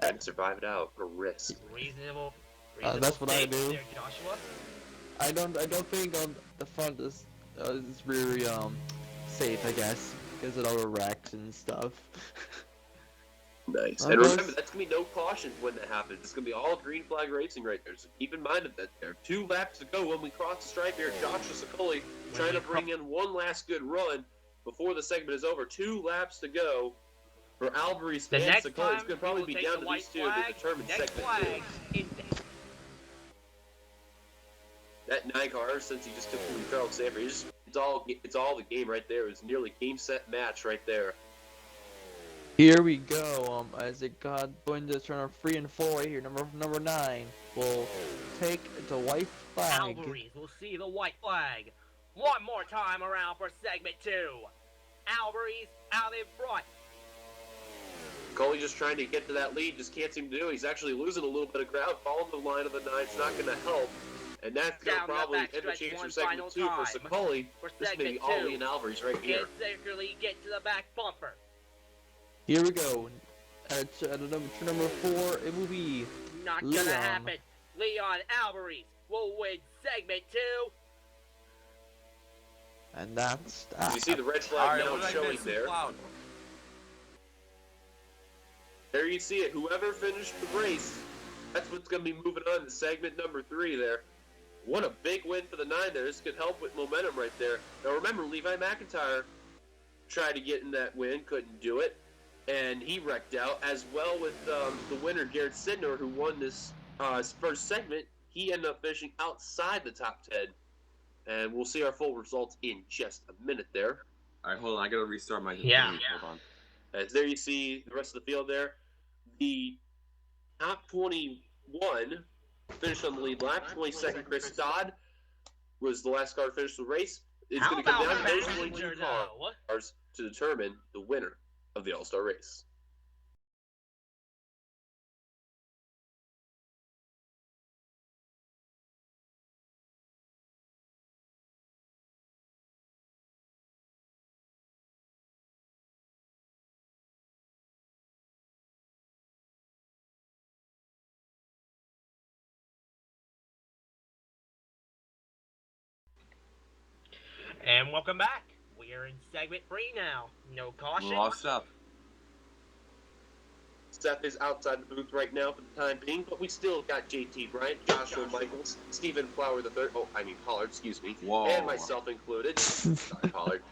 And survive it out, a risk. Reasonable. That's what I statement do. there, Joshua. I don't think on the front is very safe, I guess, because of all the wrecks and stuff. Nice. Okay. And remember, that's going to be no cautions when that happens. It's going to be all green flag racing right there, so keep in mind of that there. 2 laps to go when we cross the stripe here. Joshua Sicoli trying to bring in one last good run before the segment is over. 2 laps to go for Alvarez The and next Sicoli. time It's going to probably we be will take down the to white these two flag. to determine Next segment flag 2. is That 9 car, since he just took from Charlotte Sanford, it's all the game right there. It was nearly game, set, match right there. Here we go. As it got going to turn 3 and 4 right here. Number 9 will take the white flag. Alvarez will see the white flag. One more time around for segment 2. Alvarez out in front. Coley just trying to get to that lead, just can't seem to do it. He's actually losing a little bit of ground. Following the line of the 9's not going to help. And that's going to Down the probably end the backstretch, chance one for segment final 2 for time. Sicoli. For This may be segment 2. Ollie and Alvarez right here. Secretly get to the back bumper. Here we go. At number 4, it will be Not Leon. gonna happen. Leon Alvarez will win segment 2. and that's You that. see the red All flag right, now what did I showing miss? there. Cloud. There you see it. Whoever finished the race, that's what's going to be moving on to segment number 3 there. What a big win for the 9 there. This could help with momentum right there. Now remember, Levi McIntyre tried to get in that win, couldn't do it, and he wrecked out, as well with the winner, Garrett Sidner, who won this first segment. He ended up finishing outside the top 10. And we'll see our full results in just a minute there. All right, hold on. I gotta restart my. Yeah. Hold on. As there you see the rest of the field there. The top 21 finished on the lead lap. 22nd, Chris Dodd was the last car to finish the race. It's How going to come about down to those passenger 22 though? cars to determine the winner of the All-Star race. And welcome back. We are in segment 3 now. No caution. We lost up. Seth is outside the booth right now for the time being, but we still got JT Bryant, Joshua Michaels, Stephen Flower III, Pollard, excuse me, Whoa. and myself included. Sorry, Pollard.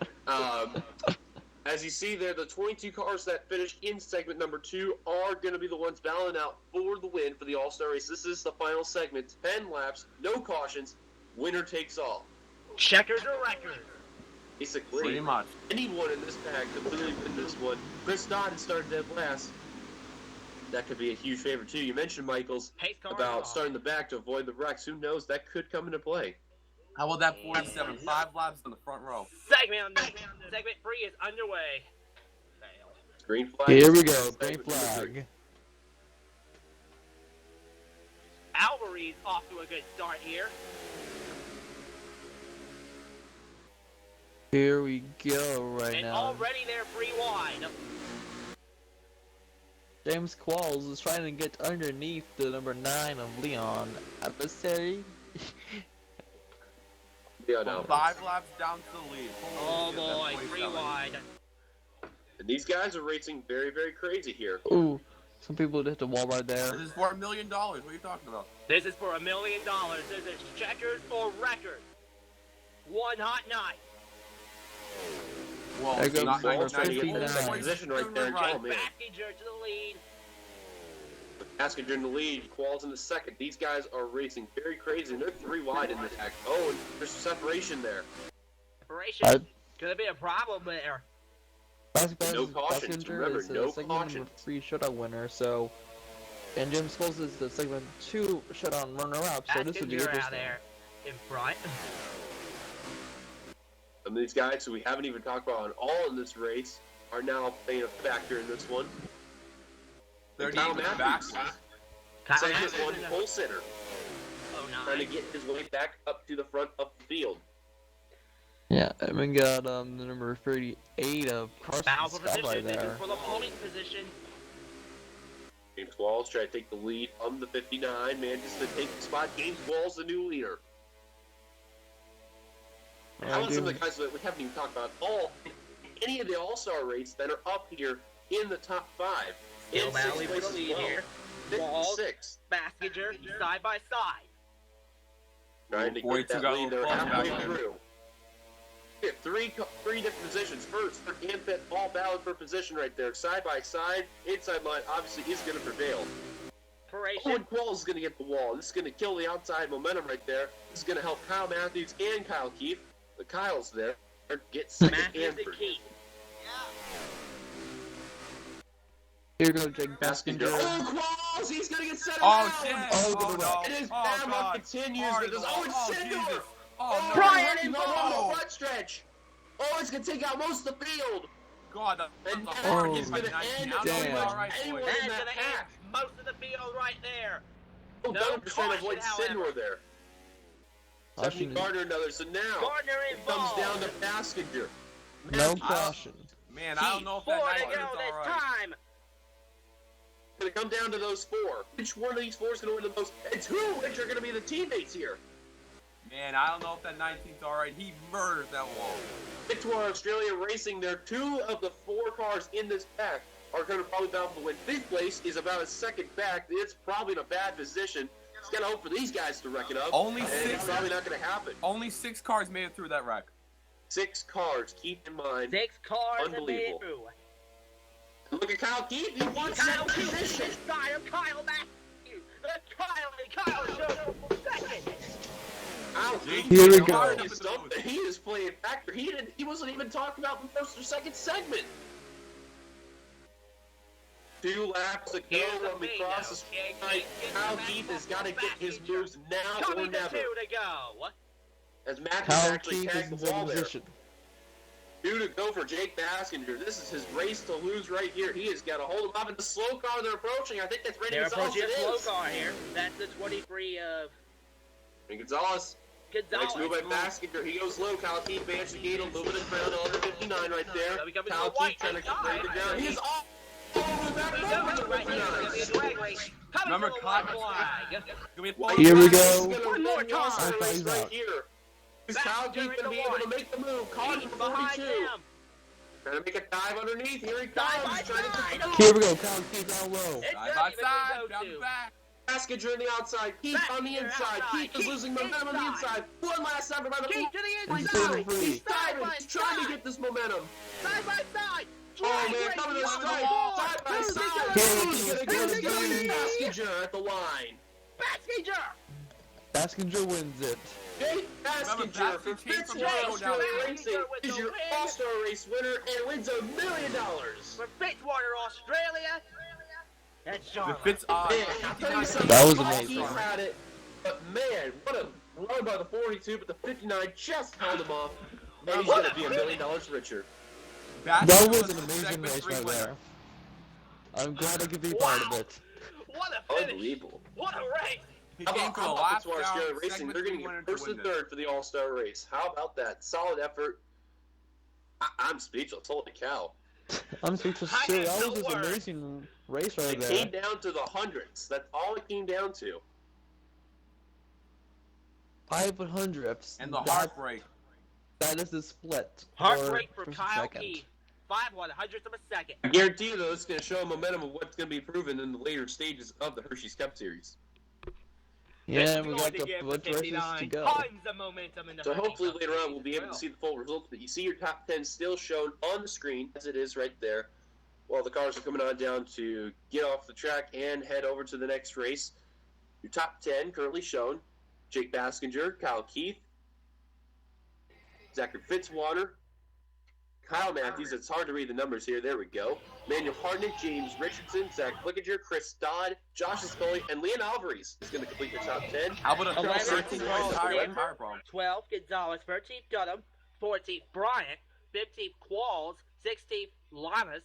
As you see there, the 22 cars that finished in segment number 2 are going to be the ones battling out for the win for the All-Star race. This is the final segment, 10 laps, no cautions, winner takes all. Checkers or records? Basically, Pretty much. anyone in this pack could literally win this one. Chris Dodd started dead last. That could be a huge favor too. You mentioned, Michaels, Pace car about off. starting the back to avoid the wrecks. Who knows? That could come into play. How about that 47? 5 laps in the front row. Segment 3 is underway. Fail. Green flag. Here we go. Segment Green number 3. flag. Alvarez off to a good start here. Here we go right And now. already they're 3 wide. James Qualls is trying to get underneath the number 9 of Leon. Adversary. Yeah, no. 5 laps down to the lead. Oh Holy boy, shit, 3 that's 47. wide. And these guys are racing very, very crazy here. Ooh, some people hit the wall right there. This is for $1 million. What are you talking about? This is for $1 million. This is checkers or records. One hot night. Well, There goes not number 59. second Position right there. Right. Oh, man. Passenger to the lead. Passenger in the lead, Qualls in the second. These guys are racing very crazy, and they're 3 wide in this act. Oh, and there's separation there. Separation. Could be a problem there. No cautions. Passenger Remember, is no the segment number cautions. 3 shutdown winner, so... And James Qualls is the segment 2 shutdown runner-up, so this would be Passenger interesting. out there in front. And these guys who we haven't even talked about on all in this race are now playing a factor in this one. They're Kyle even Matthews, back. Kyle segment Matthews 1 in the- pole sitter. Oh, trying to get his way back up to the front of the field. Yeah, and we got the number 38 of Carson Battle for Scott position there. for the pulling position. James Walls trying to take the lead on the 59. Manages to take the spot. James Walls, the new leader. How about some of the guys that we haven't even talked about any of the All-Star rates that are up here in the top 5? Still In Valley sixth for the place lead as well. here. 56. Walls, Baskinger, side by side. Trying to get that lead there halfway through. We have three different positions. First, third, and fifth, all valid for position right there. Side by side, inside line obviously is going to prevail. Owen Qualls is going to get the wall. This is going to kill the outside momentum right there. This is going to help Kyle Matthews and Kyle Keefe. The Kyles there get second and third. Here goes Jake Baskinger. Baskinger. Oh, Qualls! He's going to get set Oh, around! shit! Oh, Oh, no. And his Oh, bad God. run continues with this. Oh, it's Sindor! Jesus. Oh, no. Brian in no. the front stretch! Oh, it's going to take out most of the field! God, And the that hard is hit by going to 19. end I'm pretty doing much all right, anyone boys. That's in gonna that end pack. most of the field right there. Oh, No Doug was trying to avoid caution, Sindor however. there. Caution. Stephanie Gardner another. So now Gardner it comes involved. down to Baskinger. No caution. Man, I don't know if 4 that to 19's go this all right. time. It's going to come down to those 4. Which one of these 4 is going to win the most? And 2 which are going to be the teammates here. Man, I don't know if that 19's all right. He murdered that wall. Victoire Australia Racing there. 2 of the 4 cars in this pack are going to probably battle to win. 5th place is about a second back. It's probably in a bad position. It's got to hope for these guys to wreck it up. Only and 6. It's probably not going to happen. Only 6 cars made it through that wreck. 6 cars, keep in mind. 6 cars have made it Unbelievable. through. Look at Kyle Keefe. He won Kyle second Keefe position. is side of Kyle Matthews. Kyle shows up for second. Kyle Keefe, Here we you know, go. He is playing factor. He wasn't even talking about the first or second segment. 2 laps to go Here's the when we thing, cross though. the street line. Kyle Keefe has got to get his moves now or 22 never. to go. As Matthews Kyle actually Keefe is tagged in the wall second there. position. 2 to go for Jake Baskinger. This is his race to lose right here. He has got to hold him up in the slow car they're approaching. I think that's Randy They're Gonzalez. approaching a It slow is. car here. That's the 23 of And Gonzalez. Next move by Gonzalez. Baskinger. He goes low. Kyle Keefe managed to gain a little bit of ground on the 59 right there. So we come into Kyle the white Keefe trying to inside. break it down. He is all over that Right moment. here, it's gonna be a drag race. Coming Remember, to the white Kyle- flag. Here we go. One more time. Race right out. here. Is Kyle Keefe going to be able to make the move? Caught Keefe for behind 42. him. Trying to make a dive underneath. Here he Side by comes. Trying to side. get Here we go. Kyle Keefe down low. It's Side not by even side, gonna go jump to. back. Baskinger on the outside. Keefe on the Baskinger inside. outside. Keefe is losing Keefe momentum on the inside. inside. One last effort by the Keefe to the He's inside. diving. He's Side diving. by He's trying to side. get this momentum. Side by side. Oh Drag man, race coming to the number strike. 4. Side by Who's it side. gonna Here be? Who's going to get Who's it? it gonna be? Baskinger at the line. Baskinger. Baskinger wins it. Jake Baskinger for Baskinger came from Fitzwater Chicago Australia down. Racing is your All-Star Race winner and wins $1 million. For Fitzwater, Australia. That's The Charlotte. Fitz Man, I'll tell you something. That was Kyle amazing. Keefe had it, but man, what a run by the 42, but the 59 just held him off. And he's going to be $1 million richer. That Baskinger was an the amazing segment race 3 right winner. there. I'm glad I could be part of it. What a finish. Unbelievable. What a race. He How came about for the last Fitzwater Australia round, Racing? segment They're going 3 to winner get to first win and this. third for the All-Star Race. How about that? Solid effort. I'm speechless. Holy cow. I'm speechless I too. have That no was just an words. amazing race right It there. came down to the hundreds. That's all it came down to. 500ths. And the heartbreak. That is the split. Heartbreak for first Kyle and second. Keefe. 5/100th of a second. I guarantee you, though, it's going to show a momentum of what's going to be proven in the later stages of the Hershey's Cup Series. Yeah, This we is got going to the give bunch the of races 59 to go. Tons of momentum in the So Hershey hopefully Cup later on Series we'll be as able to well. see the full results, but you see your top 10 still shown on the screen, as it is right there, while the cars are coming on down to get off the track and head over to the next race. Your top 10 currently shown: Jake Baskinger, Kyle Keefe, Zachary Fitzwater, Kyle Matthews. It's hard to read the numbers here. There we go. Manuel Hardnick, James Richardson, Zach Flickinger, Chris Dodd, Josh Scully, and Leon Alvarez is going to complete your top 10. How about a 11 13 Gonzalez, tire problem? 12 Gonzalez, 13th Dunham, 14th Bryant, 15th Qualls, 16th Lamas,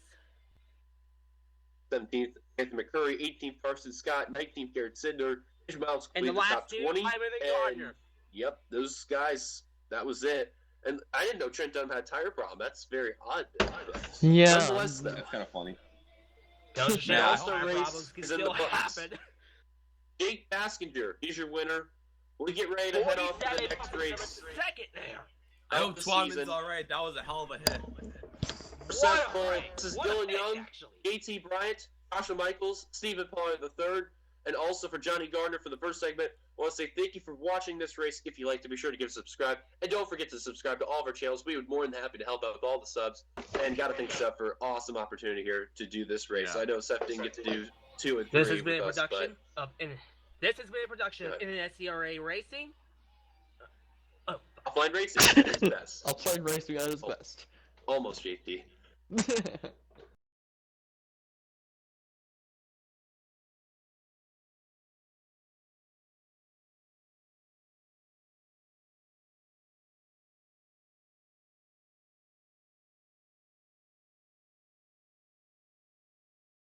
17th, Anthony McCurry, 18th, Carson Scott, 19th, Garrett Sidner, Mounts And the cleared last top two, 20. Hyman and And, Gardner. yep, those guys, that was it. And I didn't know Trent Dunham had a tire problem. That's very odd. But Yeah. nonetheless, though, That's kind of funny. Goes to show also tire race problems can is in the still books. happen. Jake Baskinger, he's your winner. We get ready to head off to the 47 next coming race. second there. I of hope the Twanman's season. alright. That was a hell of a hit. For Seth What a Cole, race. this is What a Dylan pick, Young, actually. JT Bryant, Joshua Michaels, Stephen Pollard III, and also for Johnny Gardner for the first segment. I want to say thank you for watching this race. If you like to, be sure to give a subscribe. And don't forget to subscribe to all of our channels. We would be more than happy to help out with all the subs. And got to thank Seth for an awesome opportunity here to do this race. Yeah. I know Seth didn't get to do 2 and 3 This has been a with us, production of Go ahead. NNSCRA Racing. but offline racing is best. I'll play racing at his best. Almost, JT.